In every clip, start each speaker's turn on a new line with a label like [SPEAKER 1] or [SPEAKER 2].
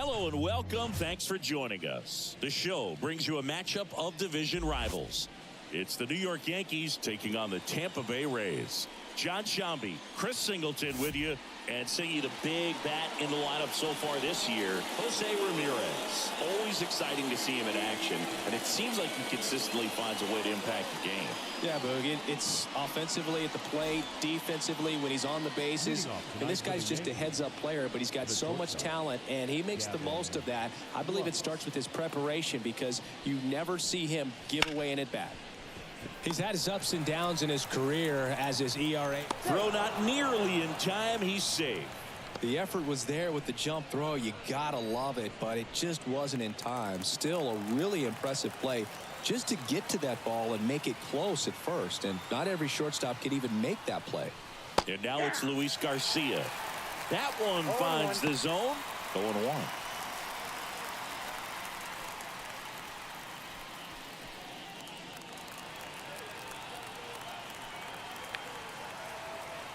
[SPEAKER 1] Hello and welcome. Thanks for joining us. The show brings you a matchup of division rivals. It's the New York Yankees taking on the Tampa Bay Rays. John Shambi, Chris Singleton with you, and seeing the big bat in the lineup so far this year, Jose Ramirez. Always exciting to see him in action, and it seems like he consistently finds a way to impact the game.
[SPEAKER 2] Yeah, Boog, it's offensively at the plate, defensively when he's on the bases. And this guy's just a heads-up player, but he's got so much talent, and he makes the most of that. I believe it starts with his preparation because you never see him give away an at-bat. He's had his ups and downs in his career as his ERA.
[SPEAKER 1] Throw not nearly in time. He's safe.
[SPEAKER 2] The effort was there with the jump throw. You gotta love it, but it just wasn't in time. Still a really impressive play just to get to that ball and make it close at first. And not every shortstop can even make that play.
[SPEAKER 1] And now it's Luis Garcia. That one finds the zone. 0-1.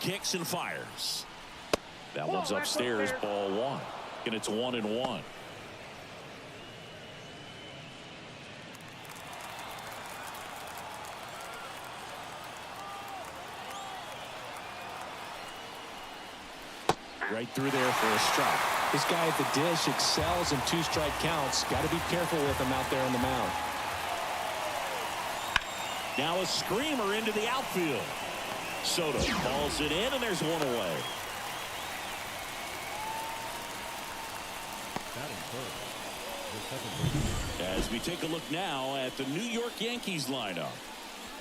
[SPEAKER 1] Kicks and fires. That one's upstairs, ball one. And it's 1-1. Right through there for a strike.
[SPEAKER 2] This guy at the dish excels in two-strike counts. Got to be careful with him out there on the mound.
[SPEAKER 1] Now a screamer into the outfield. Soto balls it in, and there's one away. As we take a look now at the New York Yankees lineup.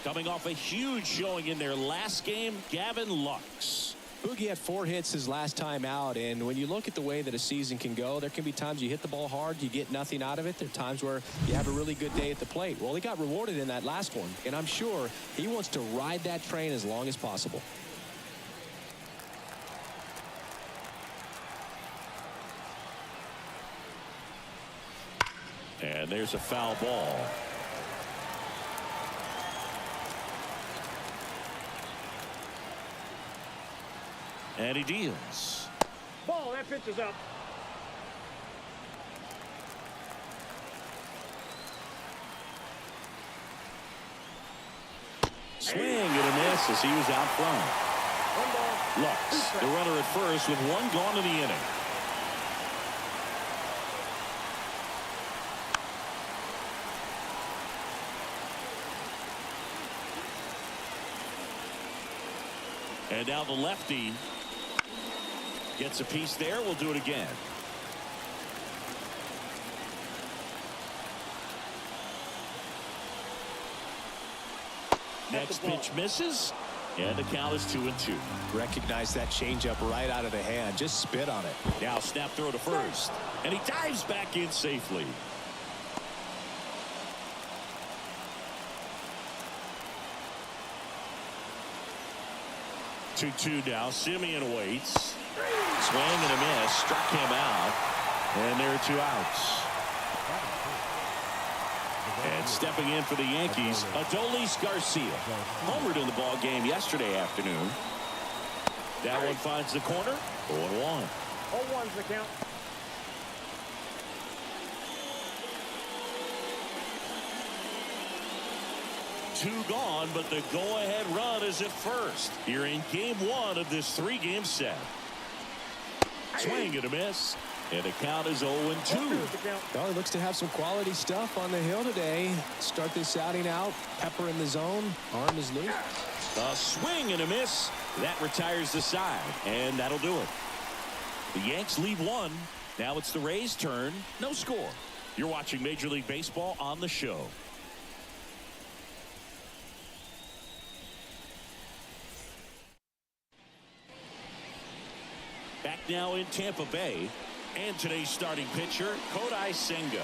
[SPEAKER 1] Coming off a huge showing in their last game, Gavin Lux.
[SPEAKER 2] Boogie had 4 hits his last time out, and when you look at the way that a season can go, there can be times you hit the ball hard, you get nothing out of it. There are times where you have a really good day at the plate. Well, he got rewarded in that last one, and I'm sure he wants to ride that train as long as possible.
[SPEAKER 1] And there's a foul ball. And he deals.
[SPEAKER 3] Ball, that pitch is up.
[SPEAKER 1] Swing and a miss as he was out front. Lux, the runner at first with one gone in the inning. And now the lefty gets a piece there. We'll do it again. Next pitch misses, and the count is 2-2.
[SPEAKER 2] Recognize that changeup right out of the hand. Just spit on it.
[SPEAKER 1] Now snap throw to first, and he dives back in safely. 2-2 now. Simeon waits. Swing and a miss. Struck him out. And there are 2 outs. And stepping in for the Yankees, Adolis Garcia. Homered in the ball game yesterday afternoon. That one finds the corner. 0-1.
[SPEAKER 3] 0-1's the count.
[SPEAKER 1] Two gone, but the go-ahead run is at first. Here in game 1 of this 3-game set. Swing and a miss. And the count is 0-2.
[SPEAKER 2] Well, he looks to have some quality stuff on the hill today. Start this outing out. Pepper in the zone. Arm is loose.
[SPEAKER 1] A swing and a miss. That retires the side. And that'll do it. The Yanks lead 1. Now it's the Rays' turn. No score. You're watching Major League Baseball on the show. Back now in Tampa Bay, and today's starting pitcher, Kodai Senga.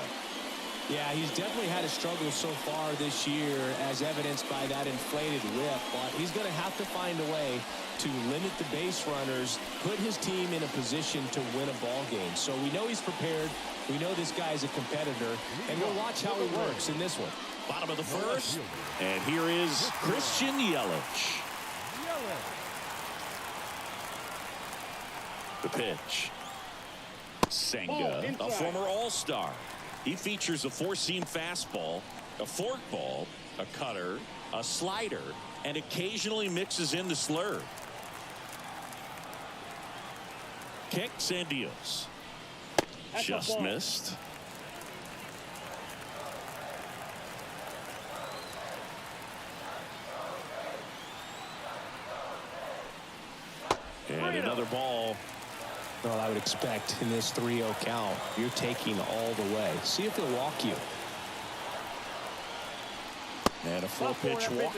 [SPEAKER 2] Yeah, he's definitely had a struggle so far this year, as evidenced by that inflated whip. But he's going to have to find a way to limit the base runners, put his team in a position to win a ball game. So we know he's prepared. We know this guy is a competitor, and we'll watch how he works in this one.
[SPEAKER 1] Bottom of the first, and here is Christian Yelich. The pitch. Senga, a former All-Star. He features a four-seam fastball, a forkball, a cutter, a slider, and occasionally mixes in the slurve. Kicks and deals. Just missed. And another ball.
[SPEAKER 2] Well, I would expect in this 3-0 count, you're taking all the way. See if he'll walk you.
[SPEAKER 1] And a 4-pitch walk.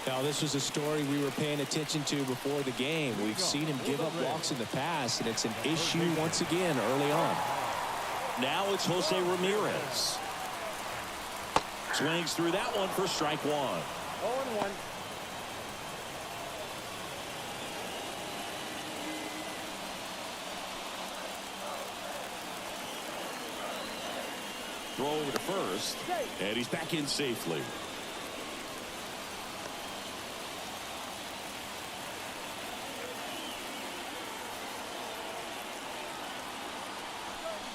[SPEAKER 2] Now, this was a story we were paying attention to before the game. We've seen him give up walks in the past, and it's an issue once again early on.
[SPEAKER 1] Now it's Jose Ramirez. Swings through that one for strike one.
[SPEAKER 3] 0-1.
[SPEAKER 1] Throw over to first, and he's back in safely.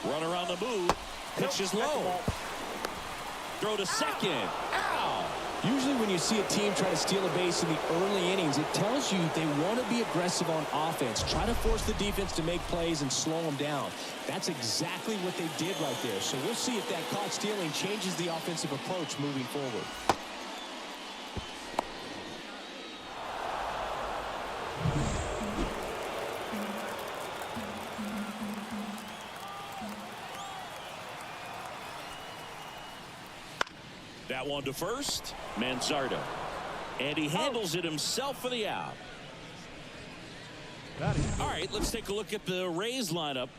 [SPEAKER 1] Runner on the move. Pitch is low. Throw to second. Ow!
[SPEAKER 2] Usually when you see a team try to steal a base in the early innings, it tells you they want to be aggressive on offense. Try to force the defense to make plays and slow them down. That's exactly what they did right there. So we'll see if that caught stealing changes the offensive approach moving forward.
[SPEAKER 1] That one to first, Manzardo. And he handles it himself for the out. All right, let's take a look at the Rays lineup.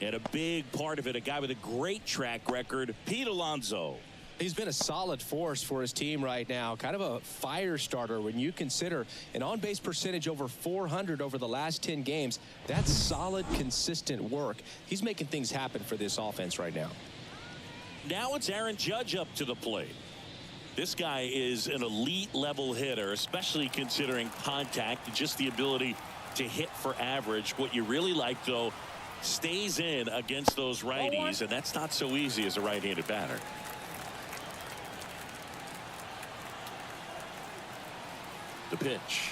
[SPEAKER 1] And a big part of it, a guy with a great track record, Pete Alonso.
[SPEAKER 2] He's been a solid force for his team right now. Kind of a fire starter when you consider an on-base percentage over 400 over the last 10 games. That's solid, consistent work. He's making things happen for this offense right now.
[SPEAKER 1] Now it's Aaron Judge up to the plate. This guy is an elite level hitter, especially considering contact and just the ability to hit for average. What you really like, though, stays in against those righties, and that's not so easy as a right-handed batter. The pitch.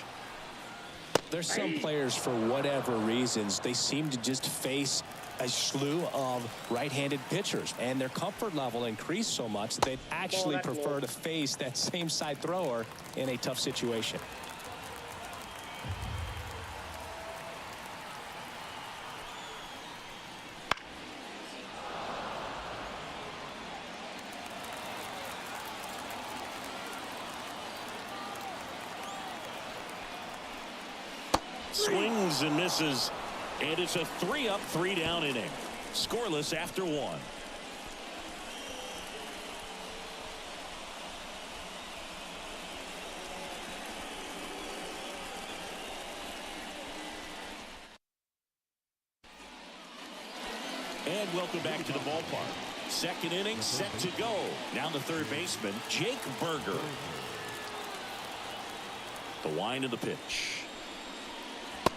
[SPEAKER 2] There's some players, for whatever reasons, they seem to just face a slew of right-handed pitchers, and their comfort level increased so much that they'd actually prefer to face that same side thrower in a tough situation.
[SPEAKER 1] Swings and misses. And it's a 3-up, 3-down inning. Scoreless after one. And welcome back to the ballpark. Second inning set to go. Now the third baseman, Jake Berger. The wind of the pitch.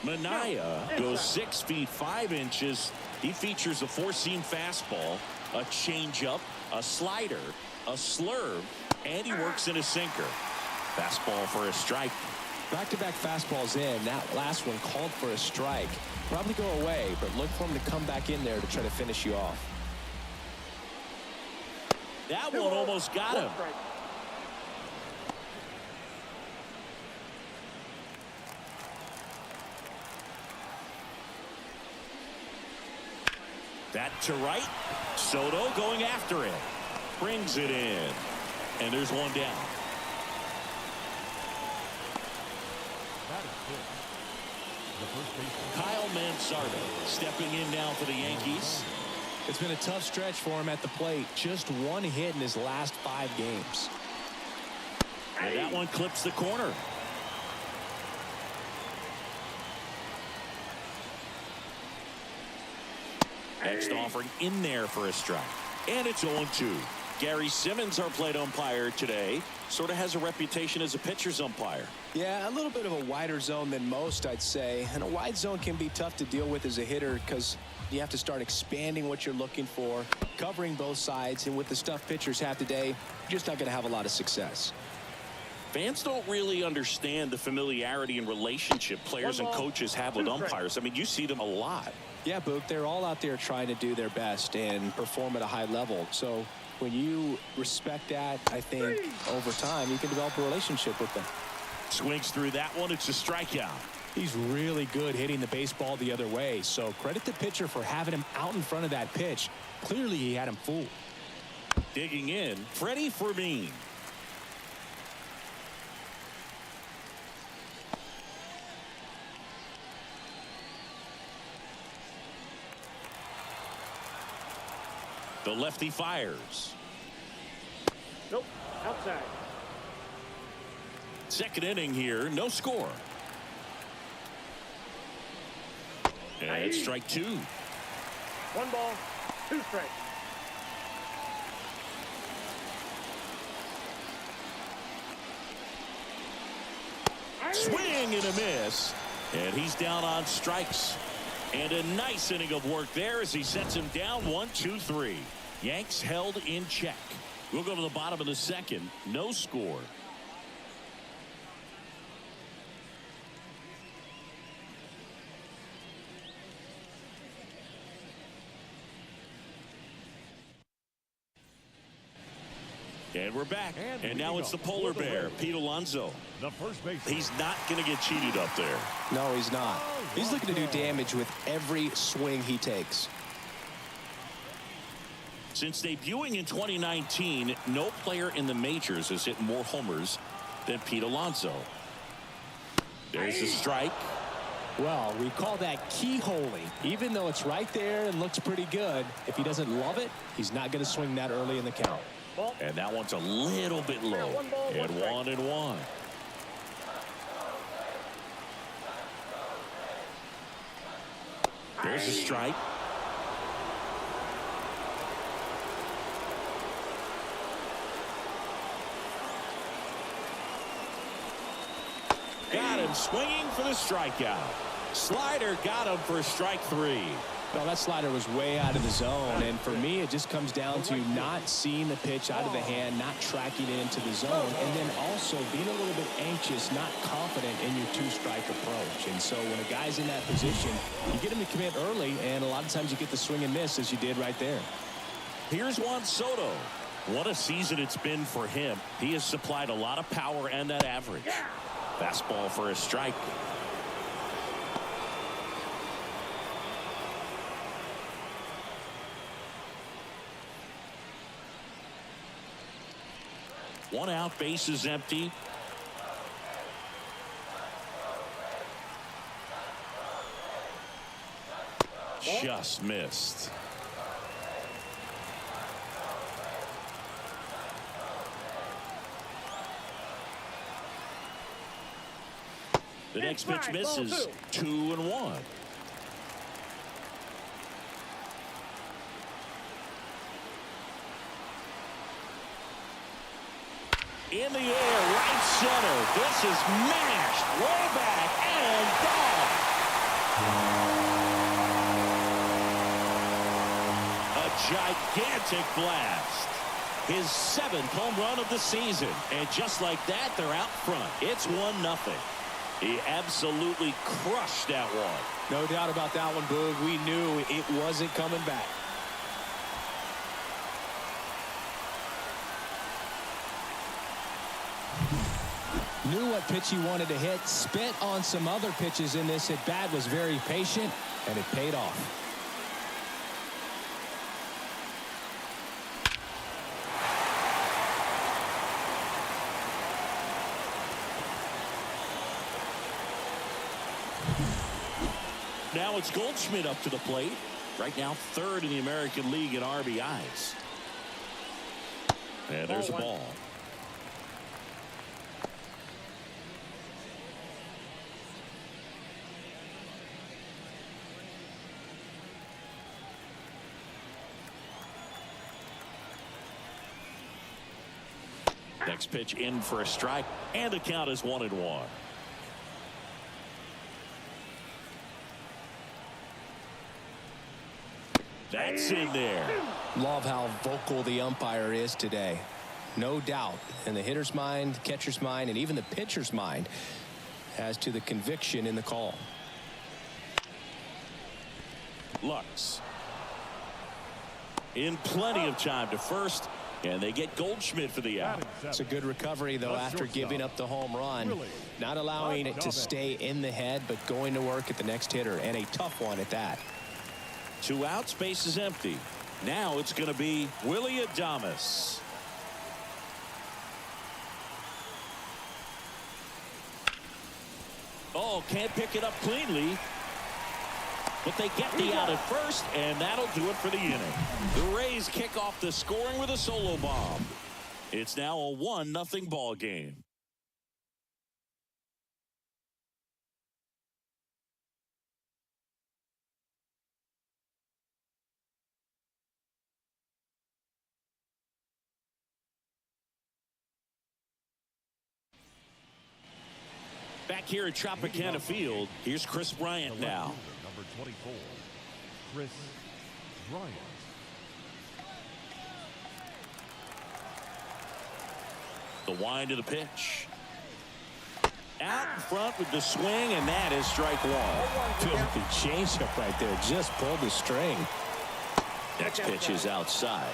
[SPEAKER 1] Minaya goes 6 feet 5 inches. He features a four-seam fastball, a changeup, a slider, a slurve, and he works in a sinker. Fastball for a strike.
[SPEAKER 2] Back-to-back fastballs in. That last one called for a strike. Probably go away, but look for him to come back in there to try to finish you off.
[SPEAKER 1] That one almost got him. That to right. Soto going after it. Brings it in. And there's one down. Kyle Manzardo stepping in now for the Yankees.
[SPEAKER 2] It's been a tough stretch for him at the plate. Just one hit in his last 5 games.
[SPEAKER 1] And that one clips the corner. Next offering in there for a strike. And it's 0-2. Gary Simmons, our plate umpire today, sort of has a reputation as a pitcher's umpire.
[SPEAKER 2] Yeah, a little bit of a wider zone than most, I'd say. And a wide zone can be tough to deal with as a hitter because you have to start expanding what you're looking for, covering both sides. And with the stuff pitchers have today, you're just not going to have a lot of success.
[SPEAKER 1] Fans don't really understand the familiarity and relationship players and coaches have with umpires. I mean, you see them a lot.
[SPEAKER 2] Yeah, Boog, they're all out there trying to do their best and perform at a high level. So when you respect that, I think over time you can develop a relationship with them.
[SPEAKER 1] Swings through that one. It's a strikeout.
[SPEAKER 2] He's really good hitting the baseball the other way. So credit the pitcher for having him out in front of that pitch. Clearly he had him fooled.
[SPEAKER 1] Digging in, Freddie Fermin. The lefty fires.
[SPEAKER 3] Nope, outside.
[SPEAKER 1] Second inning here, no score. And it's strike two.
[SPEAKER 3] 1 ball, 2 strikes.
[SPEAKER 1] Swing and a miss. And he's down on strikes. And a nice inning of work there as he sets him down 1-2-3. Yanks held in check. We'll go to the bottom of the second. No score. And we're back. And now it's the polar bear, Pete Alonso.
[SPEAKER 4] The first base.
[SPEAKER 1] He's not going to get cheated up there.
[SPEAKER 2] No, he's not. He's looking to do damage with every swing he takes.
[SPEAKER 1] Since debuting in 2019, no player in the majors has hit more homers than Pete Alonso. There's a strike.
[SPEAKER 2] Well, we call that keyholing. Even though it's right there and looks pretty good, if he doesn't love it, he's not going to swing that early in the count.
[SPEAKER 1] And that one's a little bit low. And 1-1. There's a strike. Got him swinging for the strikeout. Slider got him for strike 3.
[SPEAKER 2] Well, that slider was way out of the zone, and for me it just comes down to not seeing the pitch out of the hand, not tracking it into the zone, and then also being a little bit anxious, not confident in your 2-strike approach. And so when a guy's in that position, you get him to commit early, and a lot of times you get the swing and miss as you did right there.
[SPEAKER 1] Here's Juan Soto. What a season it's been for him. He has supplied a lot of power and that average. Fastball for a strike. One out, base is empty. Just missed. The next pitch misses. 2-1. In the air, right center. This is mashed way back and gone. A gigantic blast. His 7th home run of the season. And just like that, they're out front. It's 1-0. He absolutely crushed that one.
[SPEAKER 2] No doubt about that one, Boog. We knew it wasn't coming back. Knew what pitch he wanted to hit, spent on some other pitches in this at bat, was very patient, and it paid off.
[SPEAKER 1] Now it's Goldschmidt up to the plate. Right now 3rd in the American League in RBIs. And there's a ball. Next pitch in for a strike, and the count is 1-1. That's in there.
[SPEAKER 2] Love how vocal the umpire is today. No doubt in the hitter's mind, catcher's mind, and even the pitcher's mind as to the conviction in the call.
[SPEAKER 1] Lux in plenty of time to first, and they get Goldschmidt for the out.
[SPEAKER 2] It's a good recovery, though, after giving up the home run. Not allowing it to stay in the head, but going to work at the next hitter, and a tough one at that.
[SPEAKER 1] 2 outs, base is empty. Now it's going to be Willie Adames. Oh, can't pick it up cleanly. But they get the out at first, and that'll do it for the inning. The Rays kick off the scoring with a solo bomb. It's now a 1-0 ball game. Back here at Tropicana Field, here's Chris Bryant now.
[SPEAKER 4] Number 24, Chris Bryant.
[SPEAKER 1] The wind of the pitch. Out in front with the swing, and that is strike one.
[SPEAKER 2] Filthy changeup right there. Just pulled the string.
[SPEAKER 1] Next pitch is outside.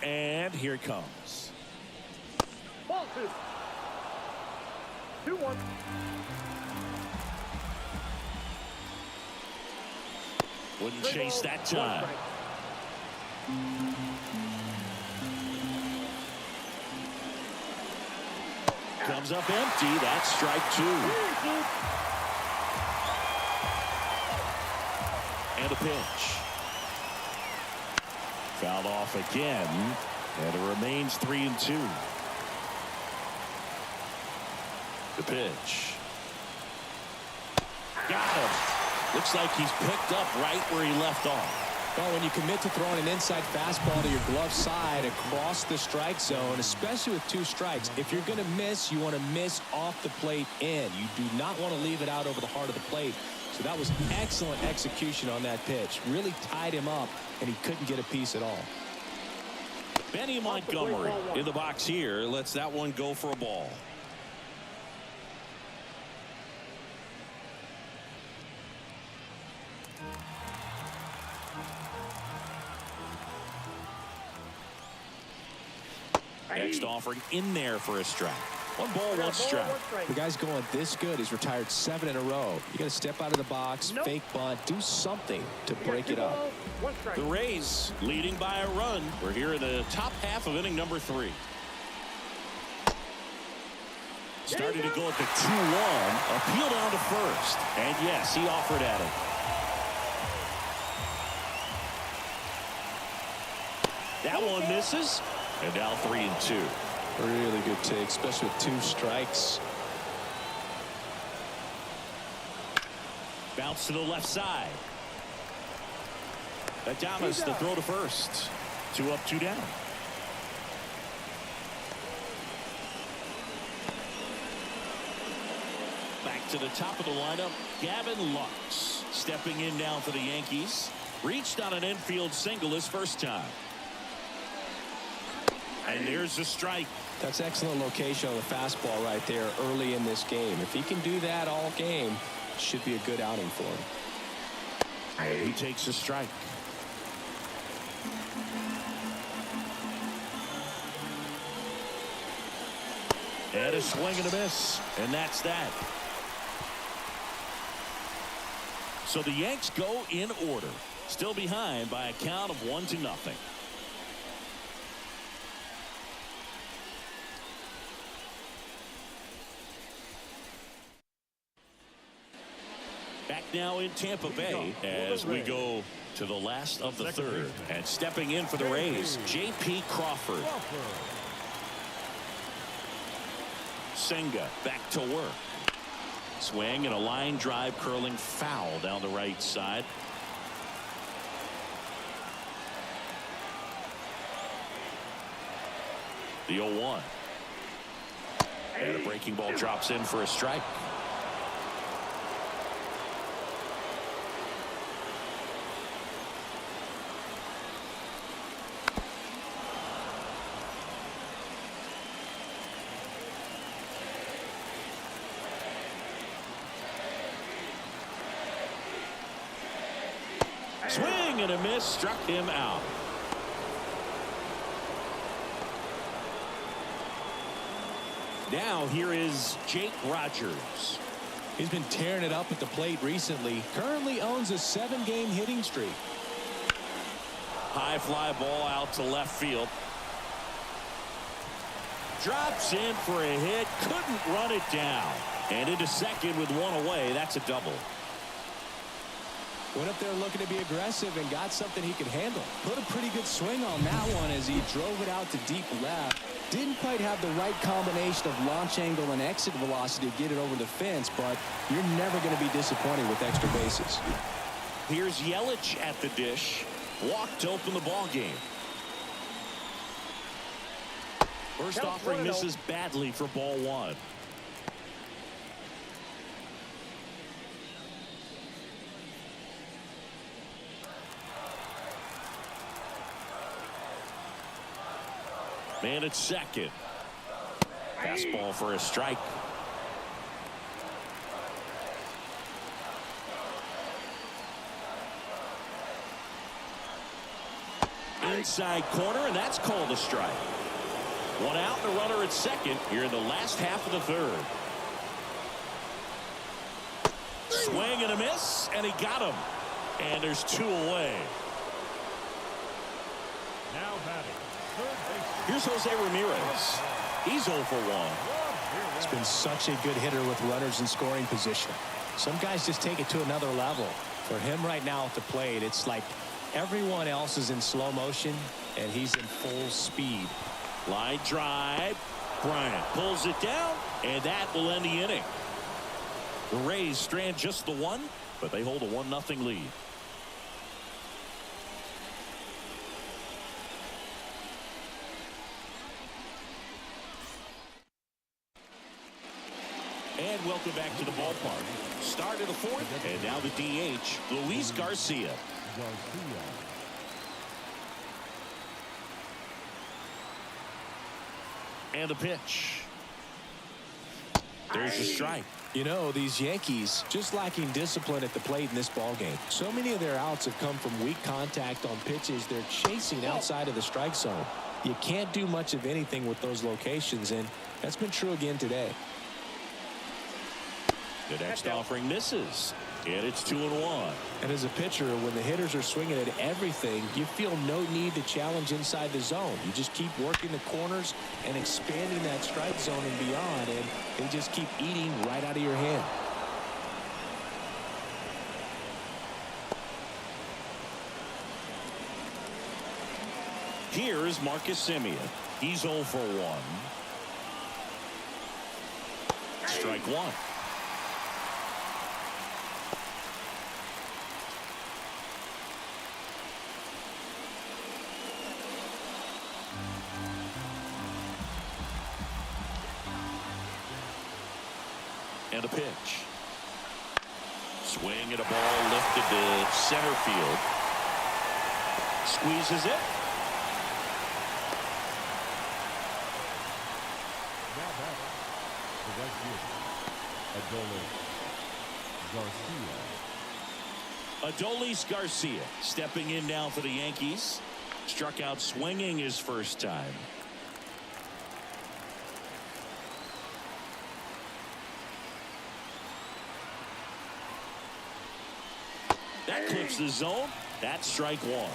[SPEAKER 1] And here it comes.
[SPEAKER 3] Ball 2. 2-1.
[SPEAKER 1] Wouldn't chase that time. Comes up empty. That's strike 2. And a pitch. Fouled off again. And it remains 3-2. The pitch. Got him. Looks like he's picked up right where he left off.
[SPEAKER 2] Well, when you commit to throwing an inside fastball to your glove side across the strike zone, especially with 2 strikes, if you're going to miss, you want to miss off the plate in. You do not want to leave it out over the heart of the plate. So that was excellent execution on that pitch. Really tied him up, and he couldn't get a piece at all.
[SPEAKER 1] Benny Montgomery in the box here lets that one go for a ball. Next offering in there for a strike. 1 ball, 1 strike.
[SPEAKER 2] The guy's going this good. He's retired 7 in a row. You got to step out of the box, fake bunt, do something to break it up.
[SPEAKER 1] The Rays leading by a run. We're here in the top half of inning number 3. Starting to go at the 2-1. Appeal down to first. And yes, he offered at it. That one misses. And now 3-2.
[SPEAKER 2] Really good take, especially with 2 strikes.
[SPEAKER 1] Bounce to the left side. Adames the throw to first. 2 up, 2 down. Back to the top of the lineup, Gavin Lux. Stepping in now for the Yankees. Reached on an infield single his first time. And there's a strike.
[SPEAKER 2] That's excellent location on the fastball right there early in this game. If he can do that all game, it should be a good outing for him.
[SPEAKER 1] He takes a strike. And a swing and a miss. And that's that. So the Yanks go in order. Still behind by a count of 1-0. Back now in Tampa Bay as we go to the last of the third. And stepping in for the Rays, J.P. Crawford. Senga back to work. Swing and a line drive curling foul down the right side. The 0-1. And a breaking ball drops in for a strike. Swing and a miss, struck him out. Now here is Jake Rogers.
[SPEAKER 2] He's been tearing it up at the plate recently. Currently owns a 7-game hitting streak.
[SPEAKER 1] High fly ball out to left field. Drops in for a hit. Couldn't run it down. And into second with one away. That's a double.
[SPEAKER 2] Went up there looking to be aggressive and got something he could handle. Put a pretty good swing on that one as he drove it out to deep left. Didn't quite have the right combination of launch angle and exit velocity to get it over the fence, but you're never going to be disappointed with extra bases.
[SPEAKER 1] Here's Yelich at the dish. Walk to open the ball game. First offering misses badly for ball one. Man at second. Fastball for a strike. Inside corner, and that's called a strike. One out and a runner at second here in the last half of the third. Swing and a miss, and he got him. And there's two away.
[SPEAKER 4] Now batting, third baseman.
[SPEAKER 1] Here's Jose Ramirez. He's 0 for 1.
[SPEAKER 2] He's been such a good hitter with runners in scoring position. Some guys just take it to another level. For him right now at the plate, it's like everyone else is in slow motion, and he's in full speed.
[SPEAKER 1] Line drive. Bryant pulls it down, and that will end the inning. The Rays strand just the one, but they hold a 1-0 lead. And welcome back to the ballpark. Start of the fourth, and now the DH, Luis Garcia. And the pitch. There's a strike.
[SPEAKER 2] You know, these Yankees just lacking discipline at the plate in this ballgame. So many of their outs have come from weak contact on pitches they're chasing outside of the strike zone. You can't do much of anything with those locations, and that's been true again today.
[SPEAKER 1] The next offering misses, and it's 2-1.
[SPEAKER 2] And as a pitcher, when the hitters are swinging at everything, you feel no need to challenge inside the zone. You just keep working the corners and expanding that strike zone and beyond, and they just keep eating right out of your hand.
[SPEAKER 1] Here is Marcus Semien. He's 0 for 1. Strike one. And a pitch. Swing and a ball lifted to center field. Squeezes it.
[SPEAKER 4] Now batting, the right fielder, Garcia.
[SPEAKER 1] Adolis Garcia stepping in now for the Yankees. Struck out swinging his first time. That clips the zone. That's strike one.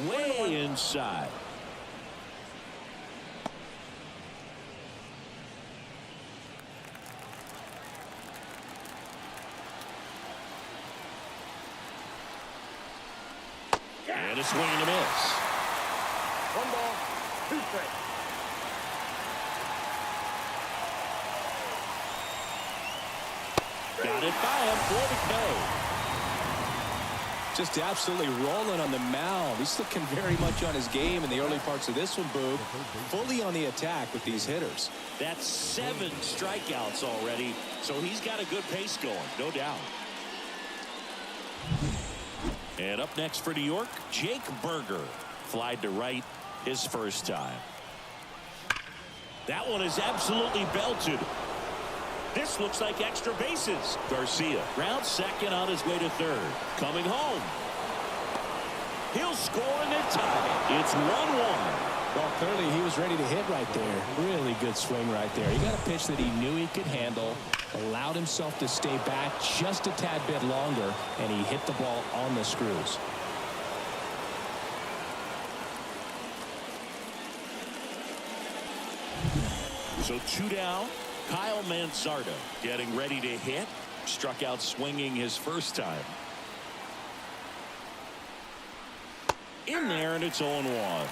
[SPEAKER 1] Way inside. And a swing and a miss.
[SPEAKER 3] 1 ball, 2 strikes.
[SPEAKER 1] Got it by him for the K.
[SPEAKER 2] Just absolutely rolling on the mound. He's looking very much on his game in the early parts of this one, Boog. Fully on the attack with these hitters.
[SPEAKER 1] That's 7 strikeouts already, so he's got a good pace going, no doubt. And up next for New York, Jake Berger. Flied to right his first time. That one is absolutely belted. This looks like extra bases. Garcia ground second on his way to third. Coming home. He'll score and then tie. It's 1-1.
[SPEAKER 2] Well, clearly he was ready to hit right there. Really good swing right there. He got a pitch that he knew he could handle, allowed himself to stay back just a tad bit longer, and he hit the ball on the screws.
[SPEAKER 1] So 2 down. Kyle Manzardo getting ready to hit. Struck out swinging his first time. In there, and it's 0-1.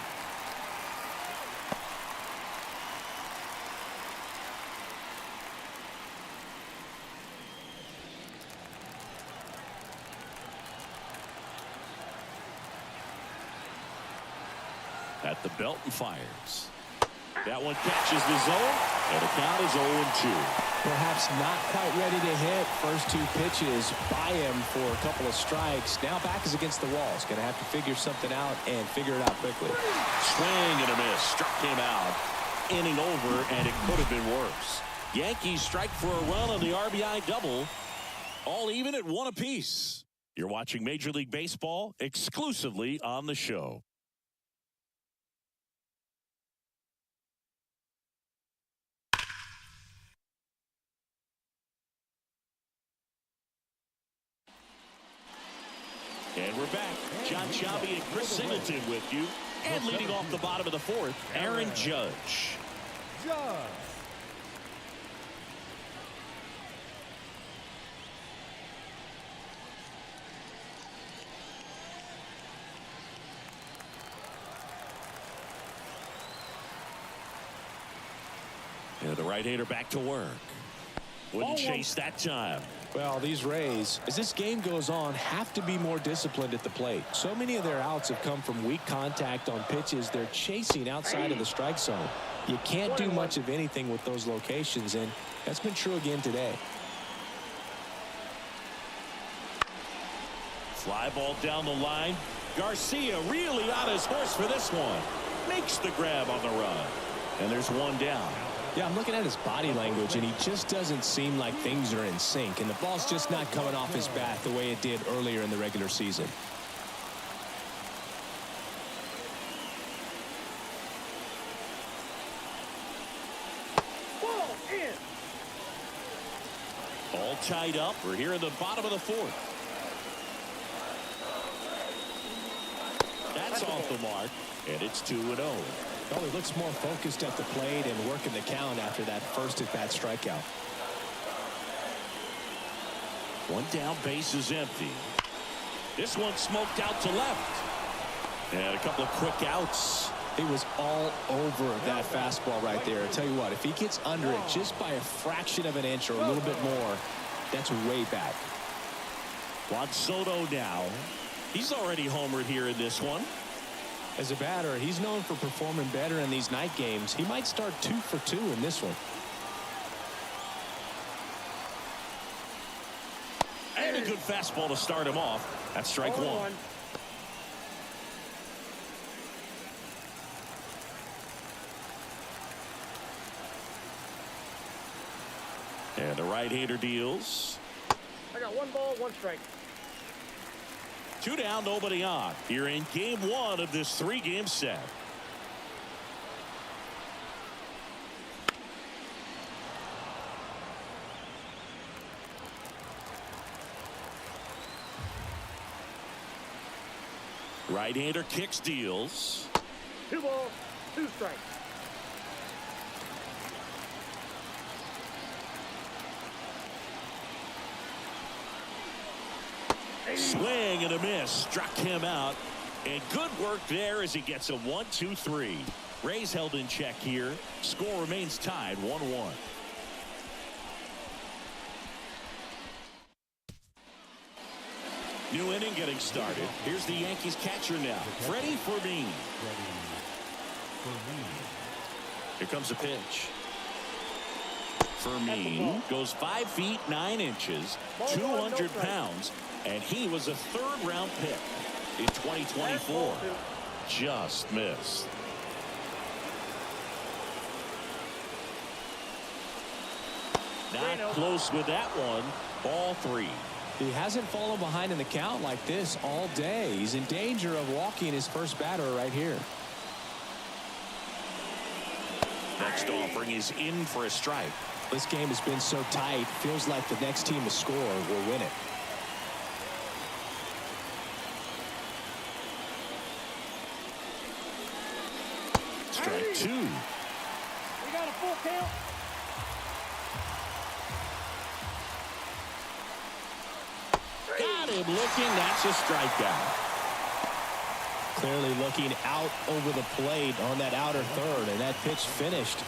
[SPEAKER 1] At the belt and fires. That one catches the zone, and the count is 0-2.
[SPEAKER 2] Perhaps not quite ready to hit. First 2 pitches by him for a couple of strikes. Now back is against the wall. He's going to have to figure something out and figure it out quickly.
[SPEAKER 1] Swing and a miss. Struck him out. Inning over, and it could have been worse. Yankees strike for a run on the RBI double. All even at 1 apiece. You're watching Major League Baseball exclusively on the show. And we're back. John Sciambi and Chris Singleton with you. And leading off the bottom of the 4th, Aaron Judge. And the right-hander back to work. Wouldn't chase that time.
[SPEAKER 2] Well, these Rays, as this game goes on, have to be more disciplined at the plate. So many of their outs have come from weak contact on pitches they're chasing outside of the strike zone. You can't do much of anything with those locations, and that's been true again today.
[SPEAKER 1] Fly ball down the line. Garcia really on his horse for this one. Makes the grab on the run. And there's 1 down.
[SPEAKER 2] Yeah, I'm looking at his body language, and he just doesn't seem like things are in sync, and the ball's just not coming off his bat the way it did earlier in the regular season.
[SPEAKER 3] Ball in.
[SPEAKER 1] All tied up. We're here in the bottom of the 4th. That's off the mark, and it's 2-0.
[SPEAKER 2] Well, he looks more focused at the plate and working the count after that first at-bat strikeout.
[SPEAKER 1] 1 down, base is empty. This one smoked out to left. And a couple of quick outs.
[SPEAKER 2] He was all over that fastball right there. I tell you what, if he gets under it just by a fraction of an inch or a little bit more, that's way back.
[SPEAKER 1] Juan Soto now. He's already homered here in this one.
[SPEAKER 2] As a batter, he's known for performing better in these night games. He might start 2 for 2 in this one.
[SPEAKER 1] And a good fastball to start him off. That's strike 1. And the right-hander deals.
[SPEAKER 3] I got 1 ball, 1 strike.
[SPEAKER 1] 2 down, nobody on. Here in game 1 of this 3-game set. Right-hander kicks, deals.
[SPEAKER 3] 2 balls, 2 strikes.
[SPEAKER 1] Swing and a miss. Struck him out. And good work there as he gets a 1-2-3. Rays held in check here. Score remains tied 1-1. New inning getting started. Here's the Yankees catcher now, Freddie Fermin. Here comes a pitch. Fermin goes 5 feet 9 inches, 200 pounds, and he was a third-round pick in 2024. Just missed. Not close with that one. Ball 3.
[SPEAKER 2] He hasn't fallen behind in the count like this all day. He's in danger of walking his first batter right here.
[SPEAKER 1] Next offering is in for a strike.
[SPEAKER 2] This game has been so tight. Feels like the next team to score will win it.
[SPEAKER 1] Strike 2.
[SPEAKER 3] We got a full count.
[SPEAKER 1] Got him looking. That's a strikeout.
[SPEAKER 2] Clearly looking out over the plate on that outer third, and that pitch finished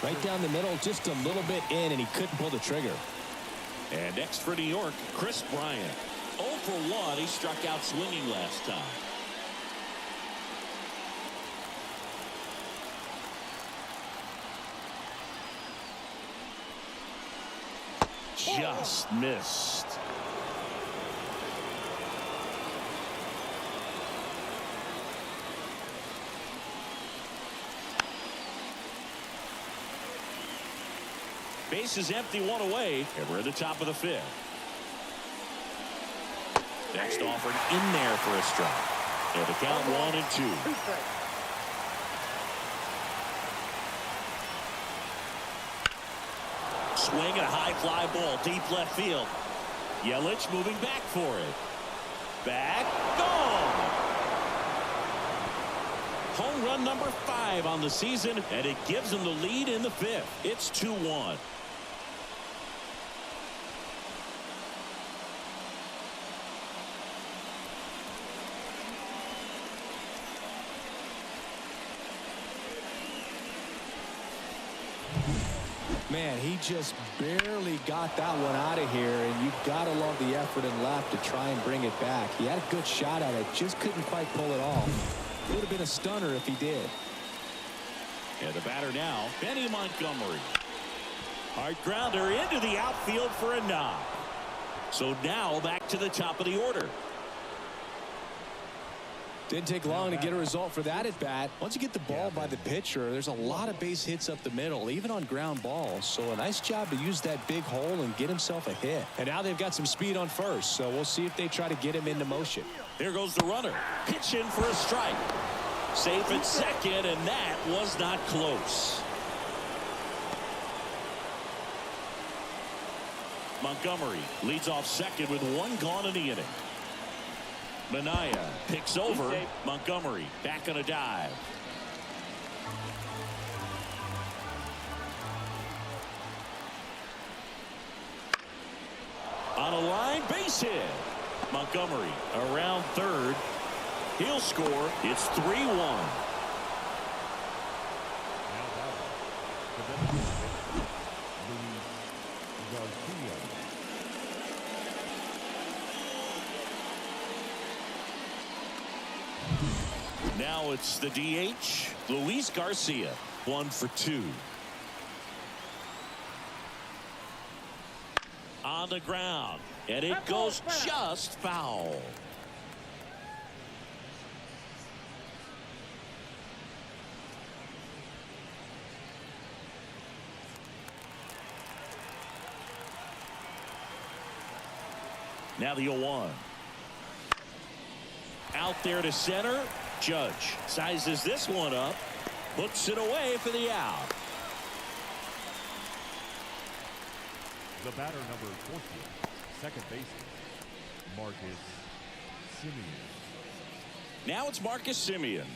[SPEAKER 2] right down the middle, just a little bit in, and he couldn't pull the trigger.
[SPEAKER 1] And next for New York, Chris Bryant. 0 for 1. He struck out swinging last time. Just missed. Base is empty, 1 away, and we're at the top of the 5th. Next offering in there for a strike. And the count 1 and 2.
[SPEAKER 3] 2 strikes.
[SPEAKER 1] Swing and a high fly ball, deep left field. Yelich moving back for it. Back, gone. Home run number 5 on the season, and it gives him the lead in the 5th. It's 2-1.
[SPEAKER 2] Man, he just barely got that one out of here, and you've got to love the effort and left to try and bring it back. He had a good shot at it, just couldn't quite pull it off. It would have been a stunner if he did.
[SPEAKER 1] And the batter now, Benny Montgomery. Hard grounder into the outfield for a knock. So now back to the top of the order.
[SPEAKER 2] Didn't take long to get a result for that at bat. Once you get the ball by the pitcher, there's a lot of base hits up the middle, even on ground balls. So a nice job to use that big hole and get himself a hit. And now they've got some speed on first, so we'll see if they try to get him into motion.
[SPEAKER 1] Here goes the runner. Pitch in for a strike. Safe at second, and that was not close. Montgomery leads off second with 1 gone in the inning. Minaya picks over. Montgomery back on a dive. On a line, base hit. Montgomery around third. He'll score. It's 3-1. Now it's the DH, Luis Garcia, 1 for 2. On the ground, and it goes just foul. Now the 0-1. Out there to center. Judge sizes this one up, puts it away for the out.
[SPEAKER 4] The batter number 14, second baseman, Marcus Semien.
[SPEAKER 1] Now it's Marcus Semien.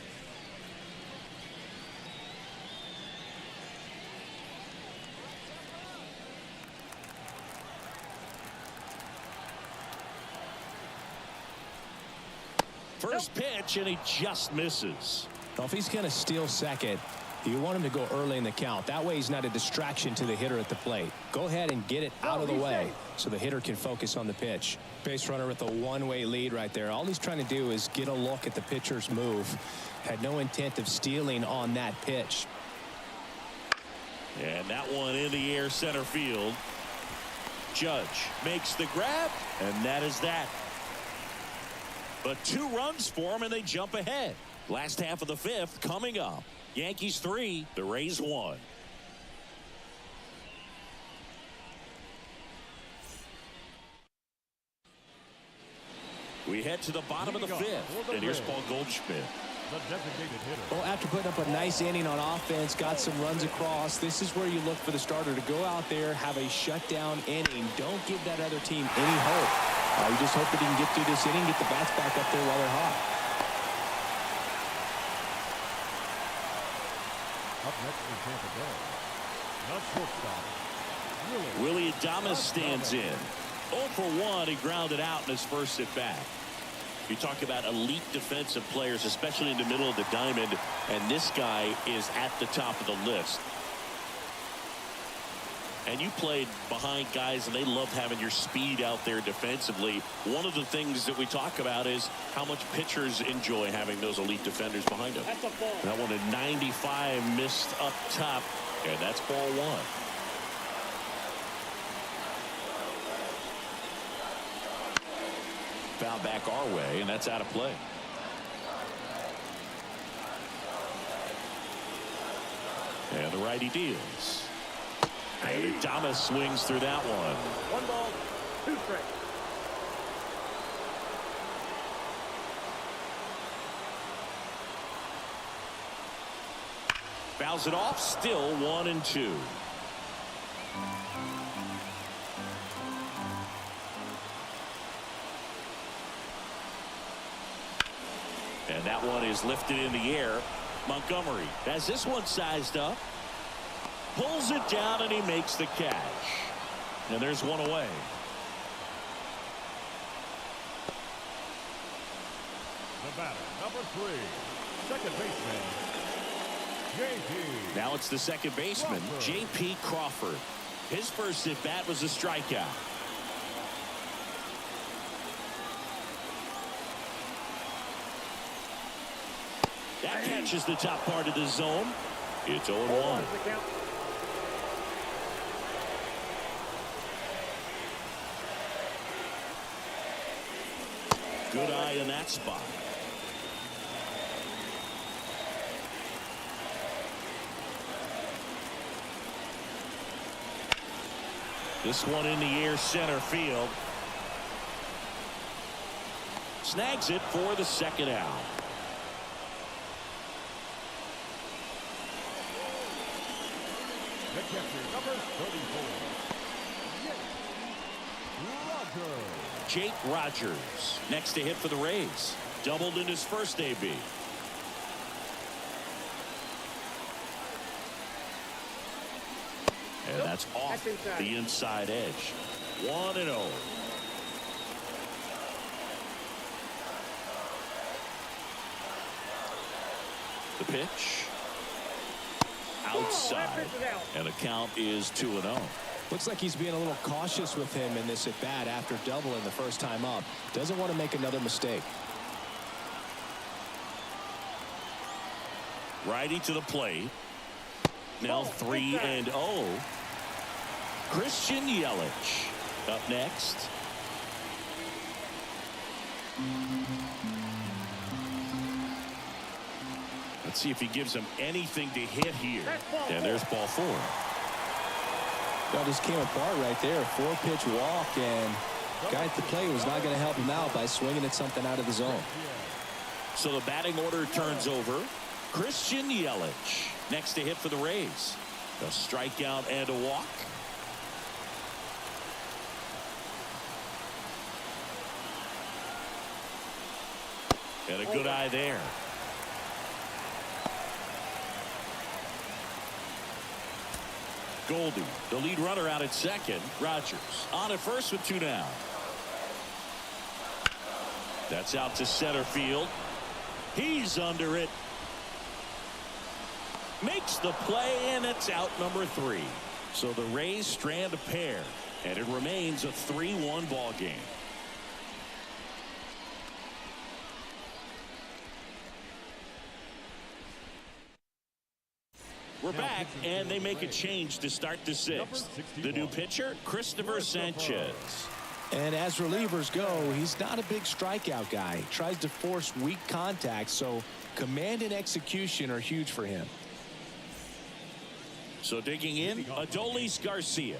[SPEAKER 1] First pitch, and he just misses.
[SPEAKER 2] Well, if he's going to steal second, You want him to go early in the count. That way he's not a distraction to the hitter at the plate. Go ahead and get it out of the way so the hitter can focus on the pitch. Base runner with a one-way lead right there. All he's trying to do is get a look at the pitcher's move. Had no intent of stealing on that pitch.
[SPEAKER 1] And that one in the air center field. Judge makes the grab, and that is that. But 2 runs for him, and they jump ahead. Last half of the 5th coming up. Yankees 3, the Rays 1. We head to the bottom of the 5th, and here's Paul Goldschmidt.
[SPEAKER 4] The designated hitter.
[SPEAKER 2] Well, after putting up a nice inning on offense, got some runs across, this is where you look for the starter to go out there, have a shutdown inning. Don't give that other team any hope. You just hope that he can get through this inning, get the bats back up there while they're hot.
[SPEAKER 4] Up next in Tampa Bay, the shortstop,
[SPEAKER 1] Willie Adames stands in. 0 for 1, he grounded out in his first at bat. You talk about elite defensive players, especially in the middle of the diamond, and this guy is at the top of the list. And you played behind guys, and they loved having your speed out there defensively. One of the things that we talk about is how much pitchers enjoy having those elite defenders behind them.
[SPEAKER 3] That's a ball.
[SPEAKER 1] That one at 95 missed up top, and that's ball 1. Foul back our way, and that's out of play. And the righty deals. And Adames swings through that one.
[SPEAKER 3] 1 ball, 2 strikes.
[SPEAKER 1] Fouls it off, still 1-2. And that one is lifted in the air. Montgomery has this one sized up. Pulls it down, and he makes the catch. And there's one away.
[SPEAKER 4] the batter, number 3, second baseman, J.P.
[SPEAKER 1] Now it's the second baseman,
[SPEAKER 4] Crawford.
[SPEAKER 1] J.P. Crawford. His first at bat was a strikeout. That catches the top part of the zone. It's 0-1. Good eye in that spot. This one in the air center field. Snags it for the second out.
[SPEAKER 4] The catcher, number 34,
[SPEAKER 1] Jake Rogers next to hit for the Rays. Doubled in his first AB. And that's off the inside edge. 1-0. The pitch. Outside. And the count is 2-0.
[SPEAKER 2] Looks like he's being a little cautious with him in this at bat after doubling the first time up. Doesn't want to make another mistake.
[SPEAKER 1] Righty to the plate. Now 3-0. Christian Yelich up next. Let's see if he gives him anything to hit here. And there's ball 4.
[SPEAKER 2] That just came apart right there. 4-pitch walk, and guy at the plate was not going to help him out by swinging at something out of the zone.
[SPEAKER 1] So the batting order turns over. Christian Yelich next to hit for the Rays. A strikeout and a walk. And a good eye there. Goldie, the lead runner, out at second. Rogers on at first with 2 down. That's out to center field. He's under it. Makes the play, and it's out number 3. So the Rays strand a pair, and it remains a 3-1 ball game. We're back, and they make a change to start the 6th. The new pitcher, Christopher Sanchez.
[SPEAKER 2] And as relievers go, he's not a big strikeout guy. He tries to force weak contact, so command and execution are huge for him.
[SPEAKER 1] So digging in, Adolis Garcia.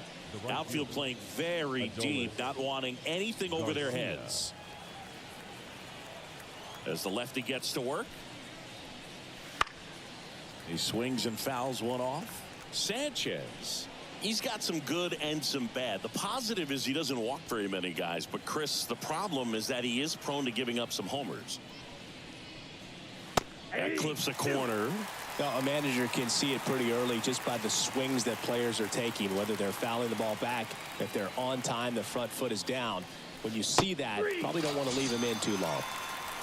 [SPEAKER 1] Outfield playing very deep, not wanting anything over their heads. As the lefty gets to work. He swings and fouls one off. Sanchez. He's got some good and some bad. The positive is he doesn't walk very many guys. But, Chris, the problem is that he is prone to giving up some homers. That clips a corner.
[SPEAKER 2] Now, a manager can see it pretty early just by the swings that players are taking, whether they're fouling the ball back, if they're on time, the front foot is down. When you see that, probably don't want to leave him in too long.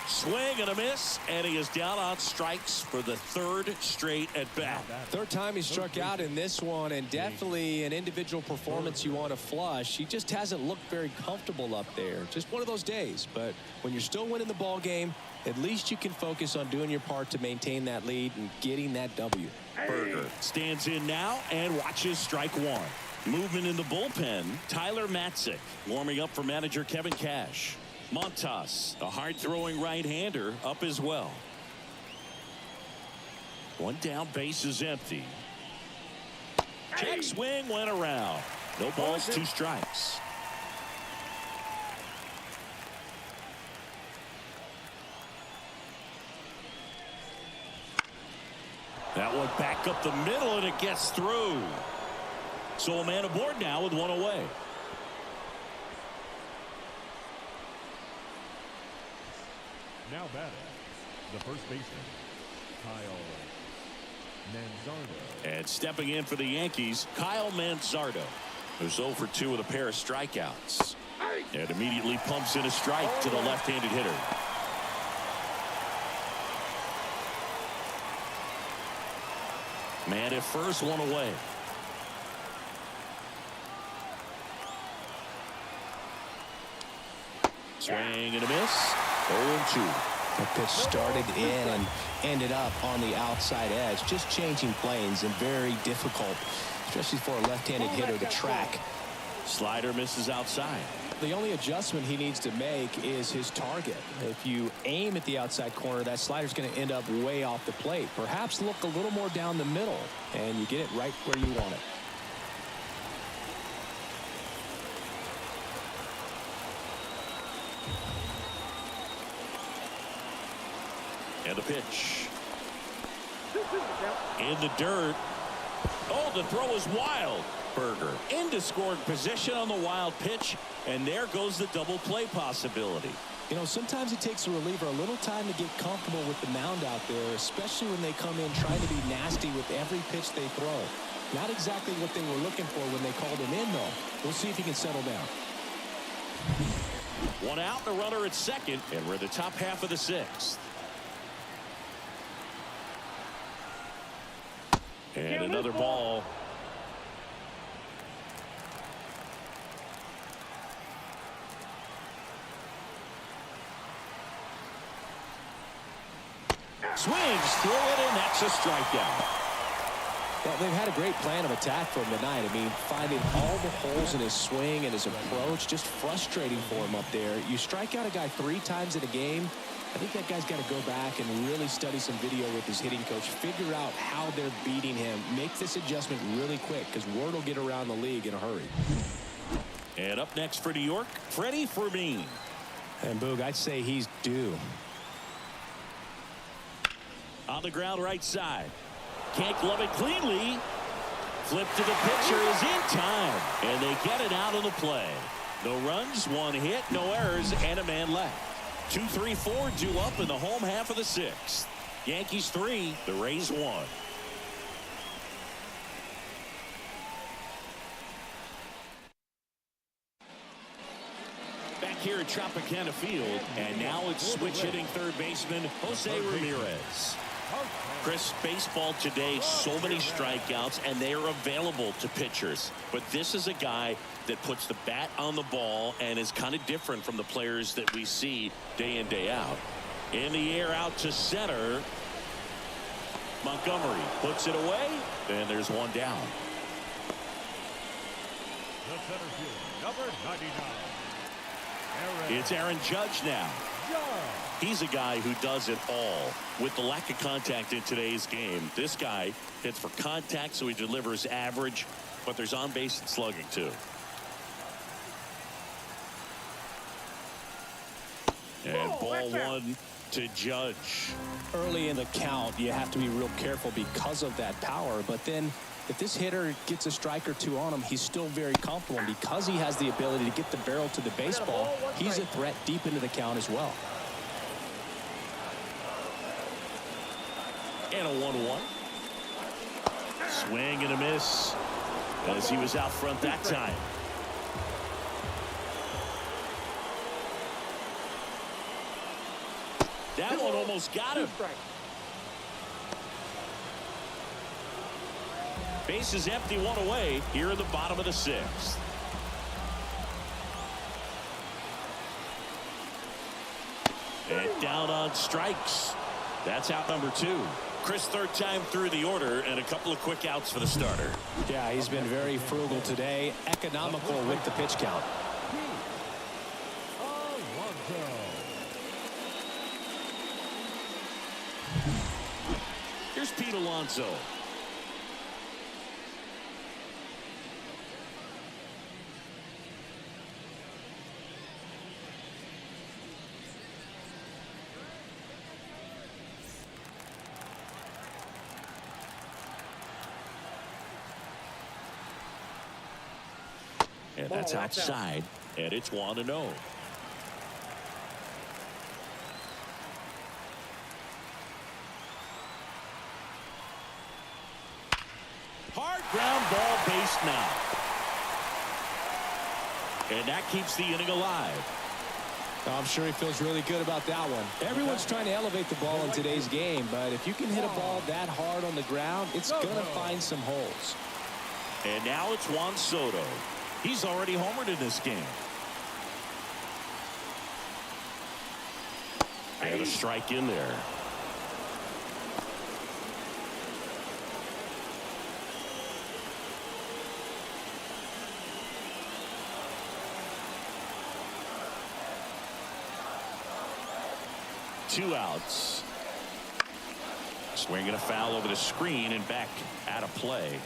[SPEAKER 1] Swing and a miss, and he is down on strikes for the 3rd straight at bat.
[SPEAKER 2] 3rd time he struck out in this one, and definitely an individual performance you want to flush. He just hasn't looked very comfortable up there. Just one of those days. But when you're still winning the ball game, at least you can focus on doing your part to maintain that lead and getting that W.
[SPEAKER 1] Berger stands in now and watches strike 1. Movement in the bullpen. Tyler Matzik warming up for manager Kevin Cash. Montas, a hard-throwing right-hander, up as well. One down, base is empty. Check swing went around. No balls, 2 strikes. That one back up the middle, and it gets through. So a man aboard now with 1 away.
[SPEAKER 4] Now batting, the first baseman, Kyle Manzardo.
[SPEAKER 1] And stepping in for the Yankees, Kyle Manzardo, who's 0 for 2 with a pair of strikeouts. And immediately pumps in a strike to the left-handed hitter. Man at first, 1 away. Swing and a miss. 0-2.
[SPEAKER 2] The pitch started in and ended up on the outside edge, just changing planes, and very difficult, especially for a left-handed hitter to track.
[SPEAKER 1] Slider misses outside.
[SPEAKER 2] The only adjustment he needs to make is his target. If you aim at the outside corner, that slider's going to end up way off the plate. Perhaps look a little more down the middle, and you get it right where you want it.
[SPEAKER 1] And the pitch. In the dirt. Oh, the throw is wild. Berger into scoring position on the wild pitch, and there goes the double play possibility.
[SPEAKER 2] You know, sometimes it takes a reliever a little time to get comfortable with the mound out there, especially when they come in trying to be nasty with every pitch they throw. Not exactly what they were looking for when they called him in, though. We'll see if he can settle down.
[SPEAKER 1] 1 out, the runner at second, and we're in the top half of the 6th. And another ball. Swings through it, and that's a strikeout.
[SPEAKER 2] Well, they've had a great plan of attack for him tonight. I mean, finding all the holes in his swing and his approach, just frustrating for him up there. You strike out a guy 3 times in a game, I think that guy's got to go back and really study some video with his hitting coach, figure out how they're beating him, make this adjustment really quick, because word will get around the league in a hurry.
[SPEAKER 1] And up next for New York, Freddie Fermin.
[SPEAKER 2] And Boog, I'd say he's due.
[SPEAKER 1] On the ground right side. Can't glove it cleanly. Flip to the pitcher is in time. And they get it out of the play. No runs, 1 hit, no errors, and a man left. 2, 3, 4 due up in the home half of the 6th. Yankees 3, the Rays 1. Back here at Tropicana Field, and now it's switch hitting third baseman Jose Ramirez. Chris, baseball today, so many strikeouts, and they are available to pitchers. But this is a guy that puts the bat on the ball and is kind of different from the players that we see day in, day out. In the air out to center. Montgomery puts it away, and there's one down.
[SPEAKER 4] The center fielder, number 99.
[SPEAKER 1] It's Aaron Judge now. He's a guy who does it all. With the lack of contact in today's game, this guy hits for contact, so he delivers average, but there's on-base and slugging too. And ball one to Judge.
[SPEAKER 2] Early in the count, you have to be real careful because of that power, but then if this hitter gets a strike or two on him, he's still very comfortable. And because he has the ability to get the barrel to the baseball, he's a threat deep into the count as well.
[SPEAKER 1] And a 1-1. Swing and a miss as he was out front that time. That one almost got him. Base is empty, one away here in the bottom of the sixth. And down on strikes. That's out number two. Chris, third time through the order, and a couple of quick outs for the starter.
[SPEAKER 2] Yeah, he's been very frugal today, economical with the pitch count.
[SPEAKER 1] Here's Pete Alonso. And that's outside, and it's 1-0. Hard ground ball, base now. And that keeps the inning alive.
[SPEAKER 2] I'm sure he feels really good about that one. Everyone's trying to elevate the ball in today's game, but if you can hit a ball that hard on the ground, it's going to find some holes.
[SPEAKER 1] And now it's Juan Soto. He's already homered in this game. And a strike in there. Two outs. Swinging a foul over the screen and back out of play.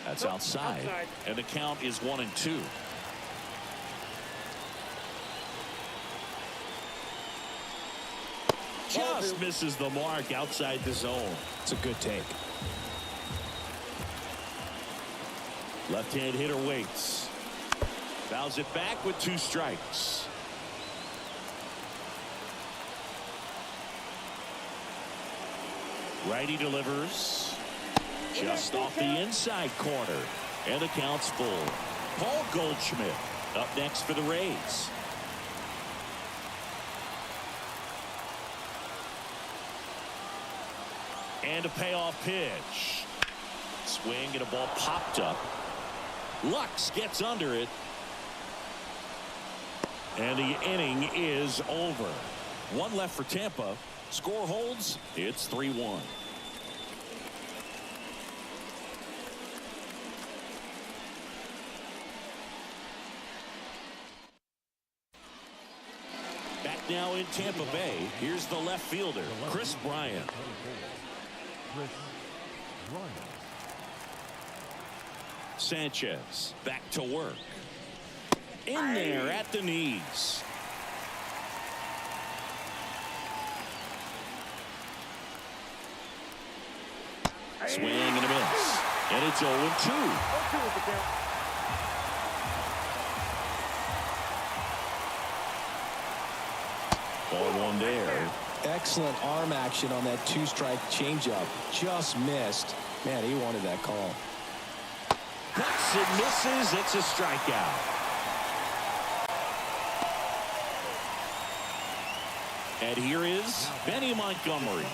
[SPEAKER 1] That's outside. And the count is 1-2. Just misses the mark outside the zone.
[SPEAKER 2] It's a good take.
[SPEAKER 1] Left-hand hitter waits. Fouls it back with 2 strikes. Righty delivers. Just off the inside corner. And the count's full. Paul Goldschmidt up next for the Rays. And a payoff pitch. Swing and a ball popped up. Lux gets under it. And the inning is over. 1 left for Tampa. Score holds. It's 3-1. Back now in Tampa Bay. Here's the left fielder, Chris Bryant. Sanchez back to work. In there at the knees. Swing and a miss. And it's 0-2. Ball one there.
[SPEAKER 2] Excellent arm action on that 2-strike changeup. Just missed. Man, he wanted that call.
[SPEAKER 1] Cuts and misses. It's a strikeout. And here is Benny Montgomery.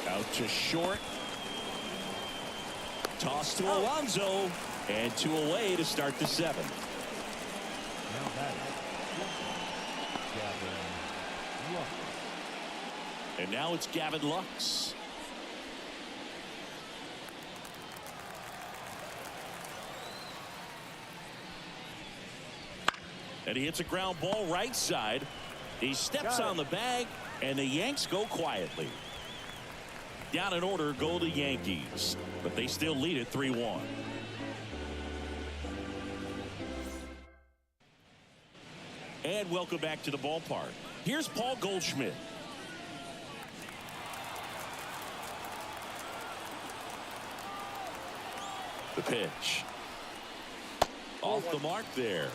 [SPEAKER 1] Out to short. Toss to Alonso. And 2 away to start the 7th.
[SPEAKER 4] Now batting. Gavin Lux.
[SPEAKER 1] And now it's Gavin Lux. And he hits a ground ball right side. He steps on the bag, and the Yanks go quietly. Down in order go the Yankees, but they still lead it 3-1. And welcome back to the ballpark. Here's Paul Goldschmidt. The pitch. Off the mark there.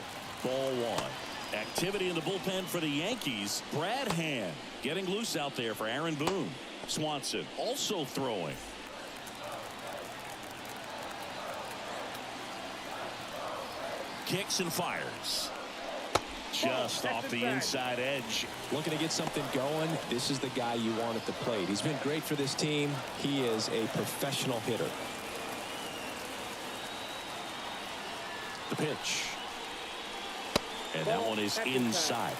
[SPEAKER 1] Ball 1. Activity in the bullpen for the Yankees. Brad Hand getting loose out there for Aaron Boone. Swanson also throwing. Kicks and fires. Just off the inside edge.
[SPEAKER 2] Looking to get something going. This is the guy you want at the plate. He's been great for this team. He is a professional hitter.
[SPEAKER 1] The pitch. And that one is inside.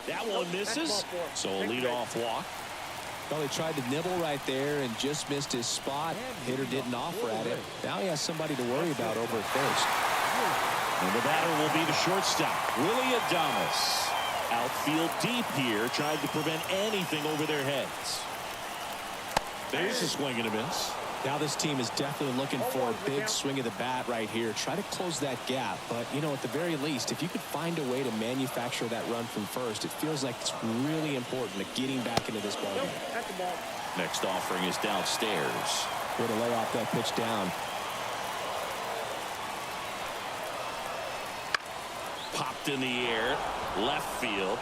[SPEAKER 1] That one misses. So a leadoff walk.
[SPEAKER 2] Well, he tried to nibble right there and just missed his spot. Hitter didn't offer at it. Now he has somebody to worry about over at first.
[SPEAKER 1] And the batter will be the shortstop, Willie Adames. Outfield deep here, tried to prevent anything over their heads. There's a swing and a miss.
[SPEAKER 2] Now this team is definitely looking for a big swing of the bat right here. Try to close that gap. But, you know, at the very least, if you could find a way to manufacture that run from first, it feels like it's really important to getting back into this ballgame.
[SPEAKER 1] Next offering is downstairs.
[SPEAKER 2] Way to lay off that pitch down.
[SPEAKER 1] Popped in the air. Left field.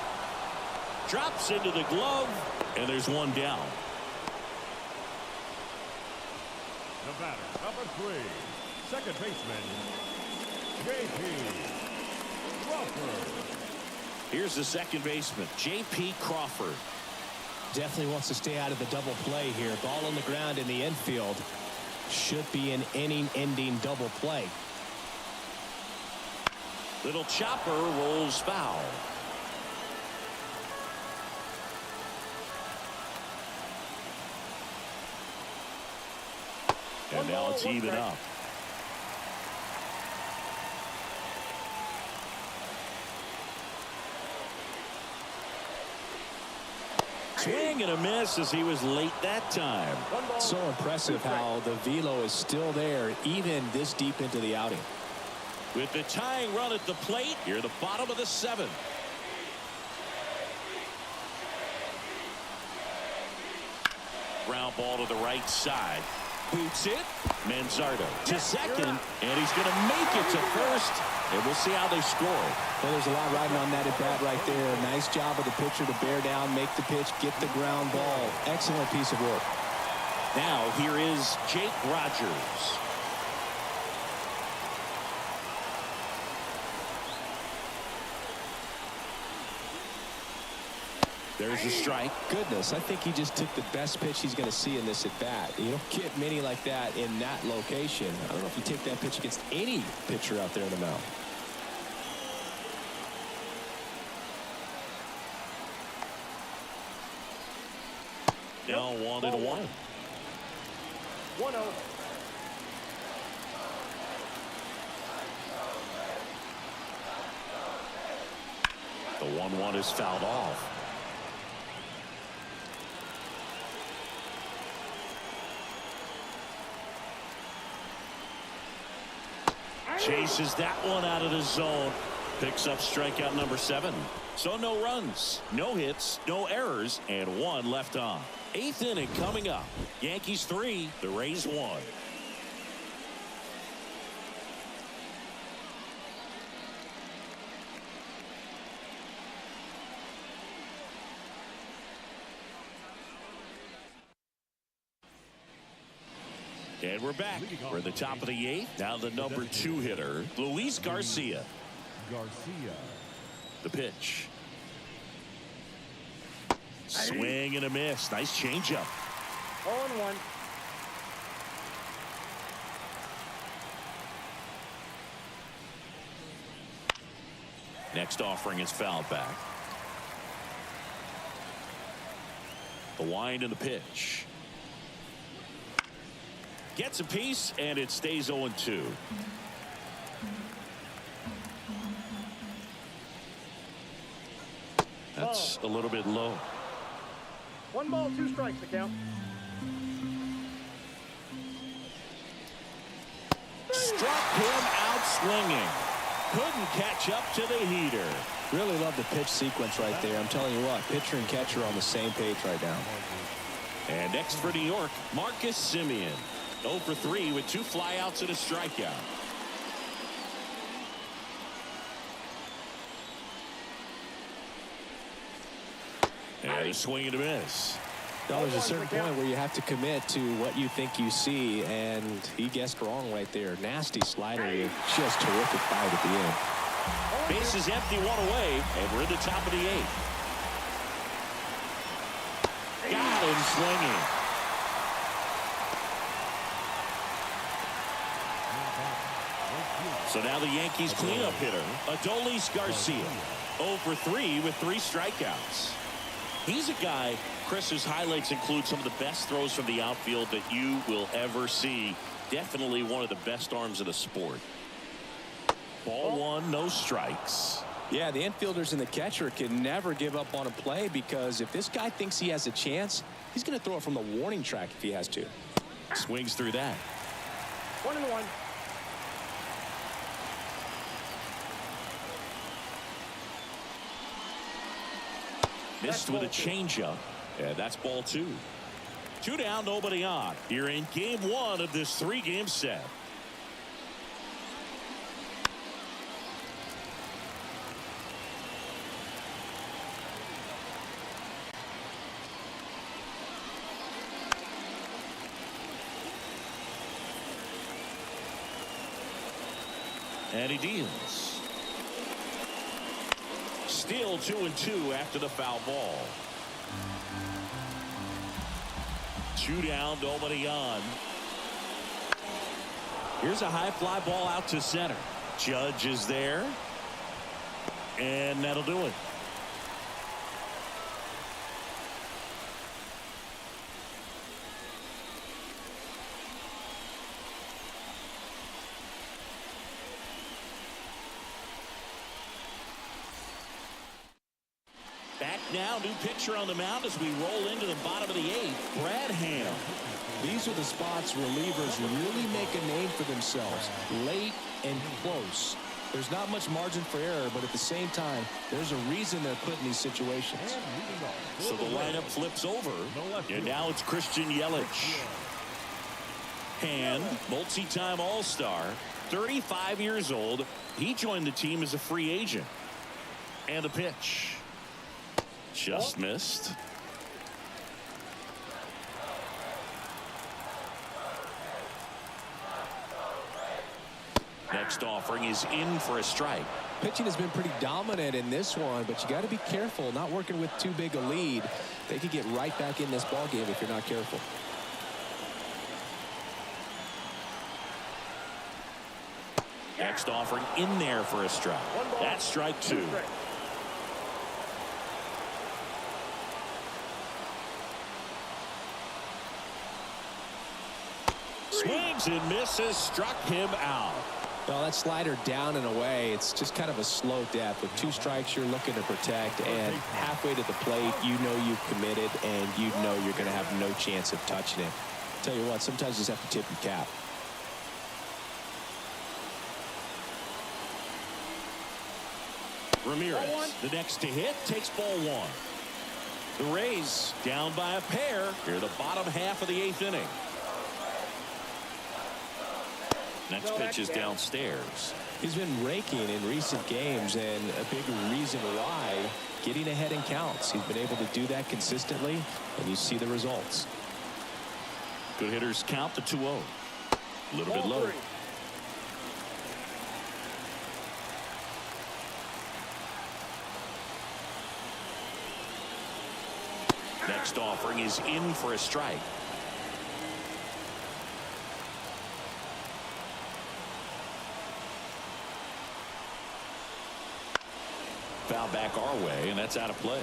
[SPEAKER 1] Drops into the glove. And there's one down.
[SPEAKER 4] The batter, number 3, second baseman, J.P. Crawford.
[SPEAKER 1] Here's the second baseman, J.P. Crawford.
[SPEAKER 2] Definitely wants to stay out of the double play here. Ball on the ground in the infield. Should be an inning-ending double play.
[SPEAKER 1] Little chopper rolls foul. And now it's even up. Swing and a miss as he was late that time.
[SPEAKER 2] So impressive how the velo is still there even this deep into the outing.
[SPEAKER 1] With the tying run at the plate, here the bottom of the 7th. Ground ball to the right side. Boots it. Manzardo to second, and he's going to make it to first. And we'll see how they score.
[SPEAKER 2] Well, there's a lot riding on that at bat right there. Nice job of the pitcher to bear down, make the pitch, get the ground ball. Excellent piece of work.
[SPEAKER 1] Now here is Jake Rogers. There's a strike.
[SPEAKER 2] Goodness, I think he just took the best pitch he's going to see in this at bat. You don't get many like that in that location. I don't know if you take that pitch against any pitcher out there in the mound.
[SPEAKER 1] Now 1-1.
[SPEAKER 3] 1-0.
[SPEAKER 1] The 1-1 is fouled off. Chases that one out of the zone. Picks up strikeout number 7. So no runs, no hits, no errors, and 1 left on. 8th inning coming up. Yankees 3, the Rays 1. And we're back. We're at the top of the 8th. Now the number 2 hitter, Luis Garcia. The pitch. Swing and a miss. Nice changeup.
[SPEAKER 3] 0-1.
[SPEAKER 1] Next offering is fouled back. The wind and the pitch. Gets a piece, and it stays 0-2. That's a little bit low.
[SPEAKER 3] 1 ball, 2 strikes to count.
[SPEAKER 1] Struck him out swinging. Couldn't catch up to the heater.
[SPEAKER 2] Really love the pitch sequence right there. I'm telling you what, pitcher and catcher are on the same page right now.
[SPEAKER 1] And next for New York, Marcus Semien. 0 for 3 with 2 flyouts and a strikeout. And a swing and a miss.
[SPEAKER 2] Now, there's a certain point where you have to commit to what you think you see, and he guessed wrong right there. Nasty slider, just terrific bite at the end.
[SPEAKER 1] Base is empty, 1 away, and we're in the top of the 8th. Got him swinging. So now the Yankees cleanup hitter, Adolis Garcia. 0 for 3 with 3 strikeouts. He's a guy, Chris, whose highlights include some of the best throws from the outfield that you will ever see. Definitely one of the best arms of the sport. Ball 1, no strikes.
[SPEAKER 2] Yeah, the infielders and the catcher can never give up on a play, because if this guy thinks he has a chance, he's going to throw it from the warning track if he has to.
[SPEAKER 1] Swings through that.
[SPEAKER 3] 1-1.
[SPEAKER 1] Missed with a changeup, and that's ball 2. 2 down, nobody on. Here in game 1 of this 3-game set. And he deals. Still 2-2 after the foul ball. 2 down, nobody on. Here's a high fly ball out to center. Judge is there. And that'll do it. Back now, new pitcher on the mound as we roll into the bottom of the 8th. Brad Ham.
[SPEAKER 2] These are the spots relievers really make a name for themselves. Late and close. There's not much margin for error, but at the same time, there's a reason they're put in these situations.
[SPEAKER 1] So the lineup flips over, and now it's Christian Yelich. Hand, multi-time All-Star, 35 years old. He joined the team as a free agent. And the pitch. Just missed. Next offering is in for a strike.
[SPEAKER 2] Pitching has been pretty dominant in this one, but you got to be careful, not working with too big a lead. They could get right back in this ball game if you're not careful.
[SPEAKER 1] Next offering in there for a strike. That's strike 2. Swings and misses, struck him out.
[SPEAKER 2] Well, that slider down and away, it's just kind of a slow death. With 2 strikes, you're looking to protect, and halfway to the plate, you know you've committed, and you know you're going to have no chance of touching it. Tell you what, sometimes you just have to tip your cap.
[SPEAKER 1] Ramirez, the next to hit, takes ball 1. The Rays down by a pair here, the bottom half of the 8th inning. Next pitch is downstairs.
[SPEAKER 2] He's been raking in recent games, and a big reason why, getting ahead in counts. He's been able to do that consistently, and you see the results.
[SPEAKER 1] Good hitters count to 2-0. A little bit
[SPEAKER 3] Ball
[SPEAKER 1] low.
[SPEAKER 3] 3.
[SPEAKER 1] Next offering is in for a strike. Foul back our way, and that's out of play.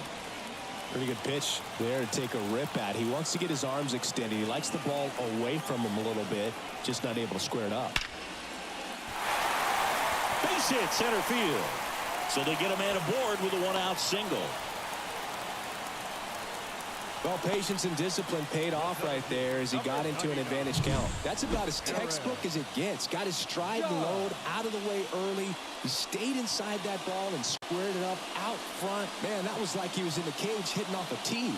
[SPEAKER 2] Pretty good pitch there to take a rip at. He wants to get his arms extended. He likes the ball away from him a little bit, just not able to square it up.
[SPEAKER 1] Base hit center field. So they get a man aboard with a one-out single.
[SPEAKER 2] Well, patience and discipline paid off right there as he got into an advantage count. That's about as textbook as it gets. Got his stride and load out of the way early. He stayed inside that ball and squared it up out front. Man, that was like he was in the cage hitting off a tee.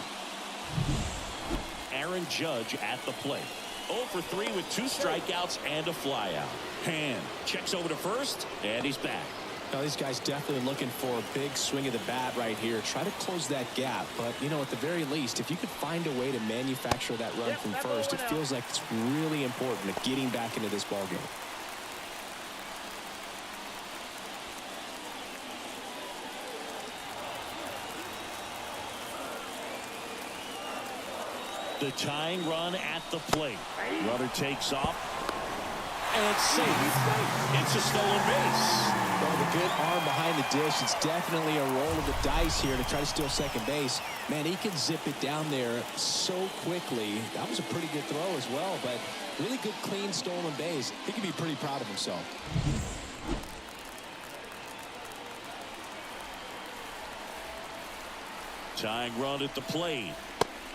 [SPEAKER 1] Aaron Judge at the plate. 0 for 3 with 2 strikeouts and a flyout. Hand checks over to first, and he's back.
[SPEAKER 2] Now, these guys definitely looking for a big swing of the bat right here. Try to close that gap. But, you know, at the very least, if you could find a way to manufacture that run from first, it feels like it's really important to getting back into this ballgame.
[SPEAKER 1] The tying run at the plate. Runner takes off. And it's safe. It's a stolen base.
[SPEAKER 2] Well, with a good arm behind the dish, it's definitely a roll of the dice here to try to steal second base. Man, he can zip it down there so quickly. That was a pretty good throw as well, but really good, clean, stolen base. He can be pretty proud of himself.
[SPEAKER 1] Tying run at the plate.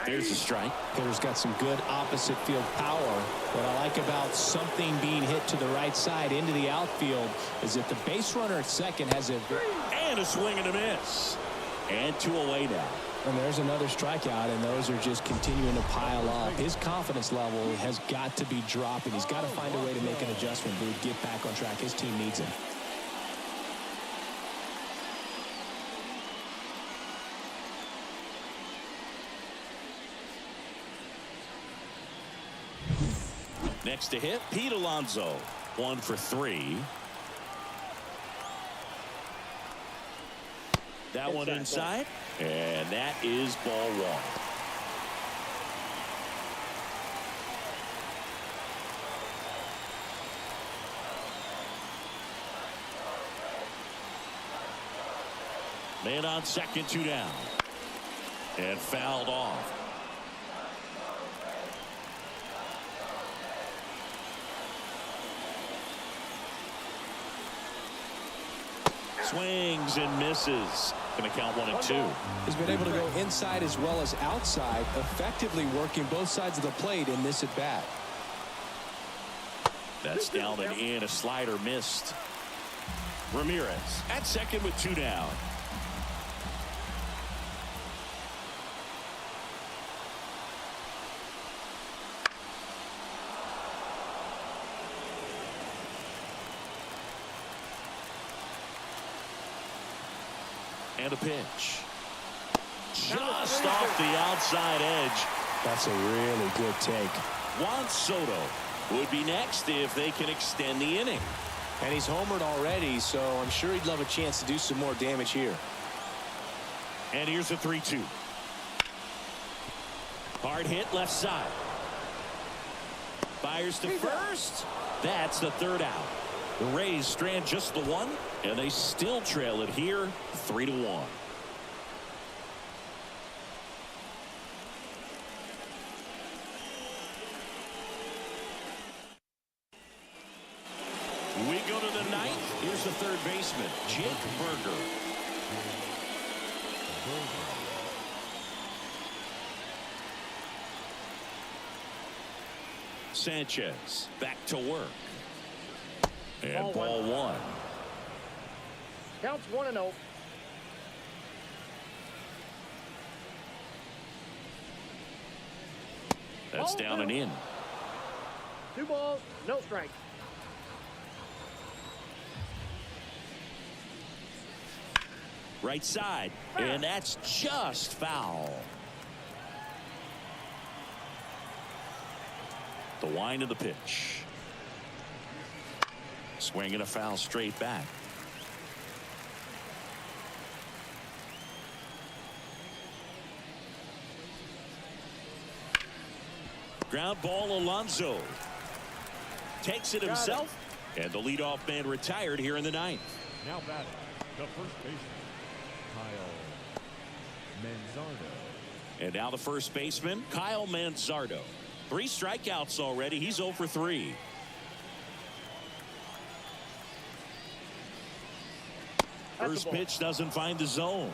[SPEAKER 1] There's a strike.
[SPEAKER 2] Hitter's got some good opposite field power. What I like about something being hit to the right side into the outfield is that the base runner at second has a...
[SPEAKER 1] And a swing and a miss. And 2 away now.
[SPEAKER 2] And there's another strikeout, and those are just continuing to pile up. His confidence level has got to be dropping. He's got to find a way to make an adjustment to get back on track. His team needs him.
[SPEAKER 1] Next to hit, Pete Alonso. 1 for 3. That one inside. And that is ball 1. Man on second, 2 down. And fouled off. Swings and misses. Going to count 1 and 2.
[SPEAKER 2] He's been able to go inside as well as outside, effectively working both sides of the plate in this at bat.
[SPEAKER 1] That's down and in. A slider missed. Ramirez at second with 2 down. And a pitch. Just off the outside edge.
[SPEAKER 2] That's a really good take.
[SPEAKER 1] Juan Soto would be next if they can extend the inning.
[SPEAKER 2] And he's homered already, so I'm sure he'd love a chance to do some more damage here.
[SPEAKER 1] And here's a 3-2. Hard hit left side. Fires to first. That's the 3rd out. The Rays strand just the 1, and they still trail it here 3-1. We go to the 9th. Here's the 3rd baseman, Jake Berger. Sanchez back to work. And ball 1.
[SPEAKER 3] Counts 1-0.
[SPEAKER 1] That's down and in.
[SPEAKER 3] 2 balls, no strikes.
[SPEAKER 1] Right side, and that's just foul. The wind of the pitch. Swing and a foul straight back. Ground ball, Alonso takes it himself, and the leadoff man retired here in the ninth.
[SPEAKER 4] Now batting, the first baseman, Kyle Manzardo.
[SPEAKER 1] And now the first baseman, Kyle Manzardo. 3 strikeouts already. He's 0 for 3. First pitch doesn't find the zone.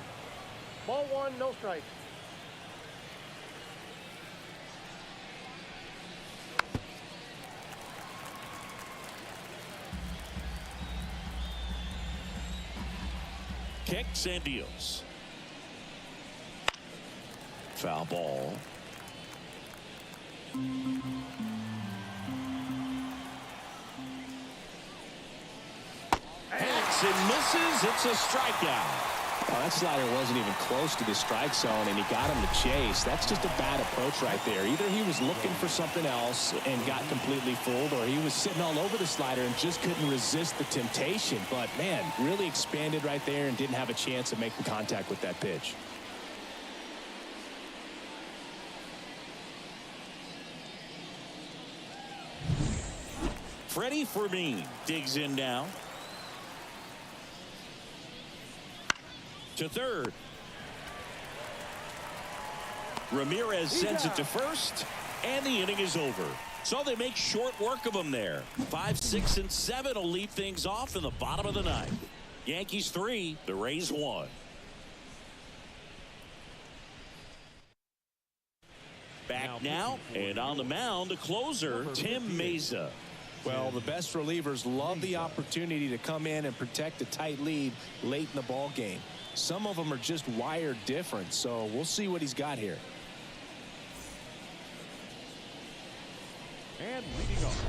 [SPEAKER 3] Ball 1, no strike.
[SPEAKER 1] Kicks and deals. Foul ball. Hits and misses. It's a strikeout.
[SPEAKER 2] Oh, that slider wasn't even close to the strike zone, and he got him to chase. That's just a bad approach right there. Either he was looking for something else and got completely fooled, or he was sitting all over the slider and just couldn't resist the temptation. But, man, really expanded right there and didn't have a chance of making contact with that pitch.
[SPEAKER 1] Freddie Fermin digs in now. To third. Ramirez sends it to first, and the inning is over. So they make short work of him there. 5, 6, and 7 will lead things off in the bottom of the ninth. Yankees 3, the Rays 1. Back now, and on the mound, the closer, Tim Mesa.
[SPEAKER 2] Well, the best relievers love the opportunity to come in and protect a tight lead late in the ball game. Some of them are just wired different, so we'll see what he's got here.
[SPEAKER 4] And leading off.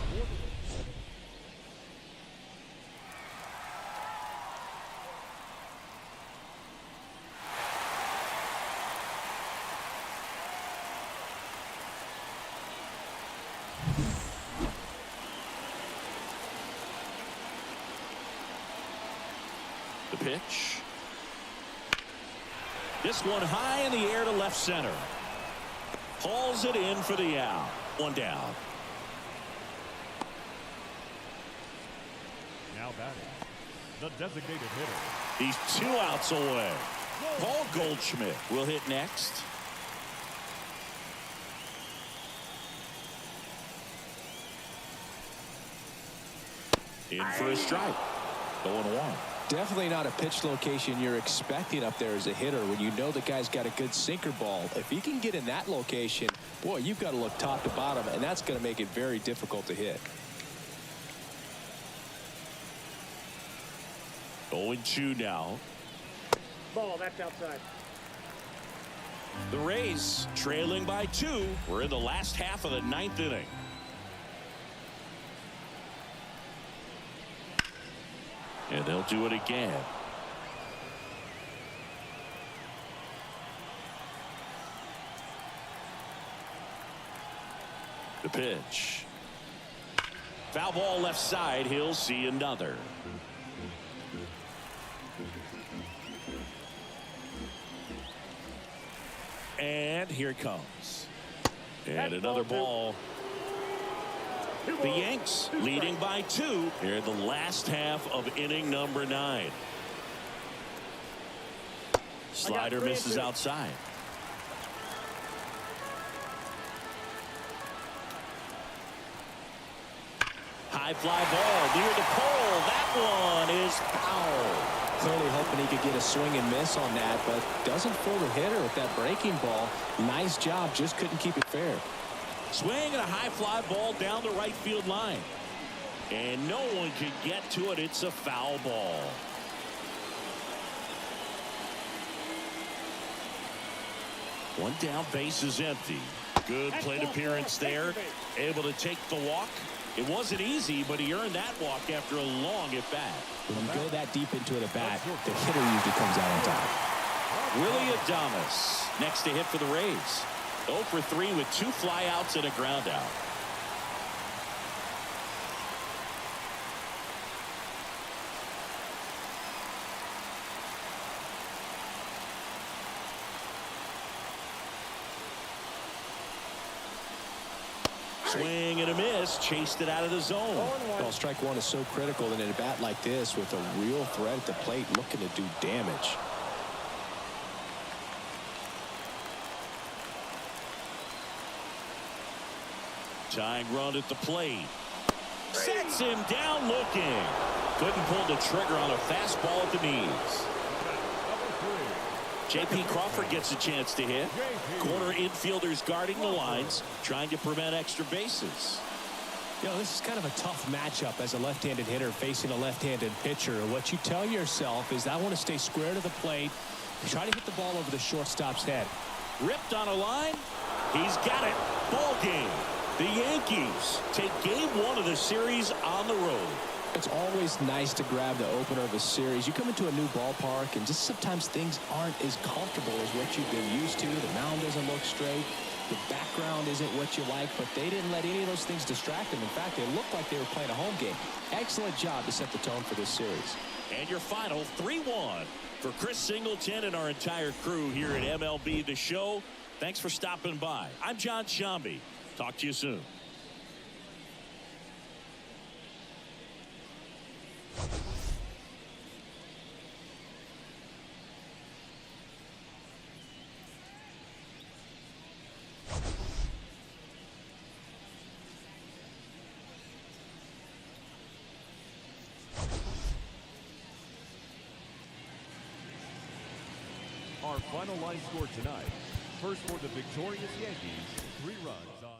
[SPEAKER 1] The pitch. This one high in the air to left center. Hauls it in for the out. 1 down.
[SPEAKER 4] Now batting, the designated hitter.
[SPEAKER 1] He's 2 outs away. Paul Goldschmidt will hit next. In for a strike. 0-1.
[SPEAKER 2] Definitely not a pitch location you're expecting up there as a hitter when you know the guy's got a good sinker ball. If he can get in that location, boy, you've got to look top to bottom, and that's going to make it very difficult to hit.
[SPEAKER 1] 0-2 now.
[SPEAKER 3] Ball, that's outside.
[SPEAKER 1] The Rays trailing by 2. We're in the last half of the 9th inning. And they'll do it again. The pitch. Foul ball left side. He'll see another. And here it comes. And another ball. The Yanks leading by 2 here in the last half of inning number 9. Slider misses outside. High fly ball near the pole. That one is foul.
[SPEAKER 2] Clearly hoping he could get a swing and miss on that, but doesn't fool the hitter with that breaking ball. Nice job, just couldn't keep it fair.
[SPEAKER 1] Swing and a high fly ball down the right field line. And no one can get to it. It's a foul ball. One down, base is empty. Good plate appearance there. Able to take the walk. It wasn't easy, but he earned that walk after a long at bat.
[SPEAKER 2] When you go that deep into it at bat, the hitter usually comes out on top.
[SPEAKER 1] Willie Adames next to hit for the Rays. 0 for 3 with 2 flyouts and a ground out. Swing and a miss. Chased it out of the zone.
[SPEAKER 2] Well, strike one is so critical in a bat like this with a real threat at the plate looking to do damage.
[SPEAKER 1] Tying run at the plate. Sets him down looking. Couldn't pull the trigger on a fastball at the knees. J.P. Crawford gets a chance to hit. Corner infielders guarding the lines, trying to prevent extra bases.
[SPEAKER 2] You know, this is kind of a tough matchup as a left-handed hitter facing a left-handed pitcher. What you tell yourself is, I want to stay square to the plate, try to hit the ball over the shortstop's head.
[SPEAKER 1] Ripped on a line. He's got it. Ball game. The Yankees take game one of the series on the road.
[SPEAKER 2] It's always nice to grab the opener of a series. You come into a new ballpark and just sometimes things aren't as comfortable as what you've been used to. The mound doesn't look straight. The background isn't what you like, but they didn't let any of those things distract them. In fact, they looked like they were playing a home game. Excellent job to set the tone for this series.
[SPEAKER 1] And your final 3-1 for Chris Singleton and our entire crew here at MLB The Show. Thanks for stopping by. I'm John Shambi. Talk to you soon.
[SPEAKER 4] Our final line score tonight. First for the victorious Yankees, 3 runs on.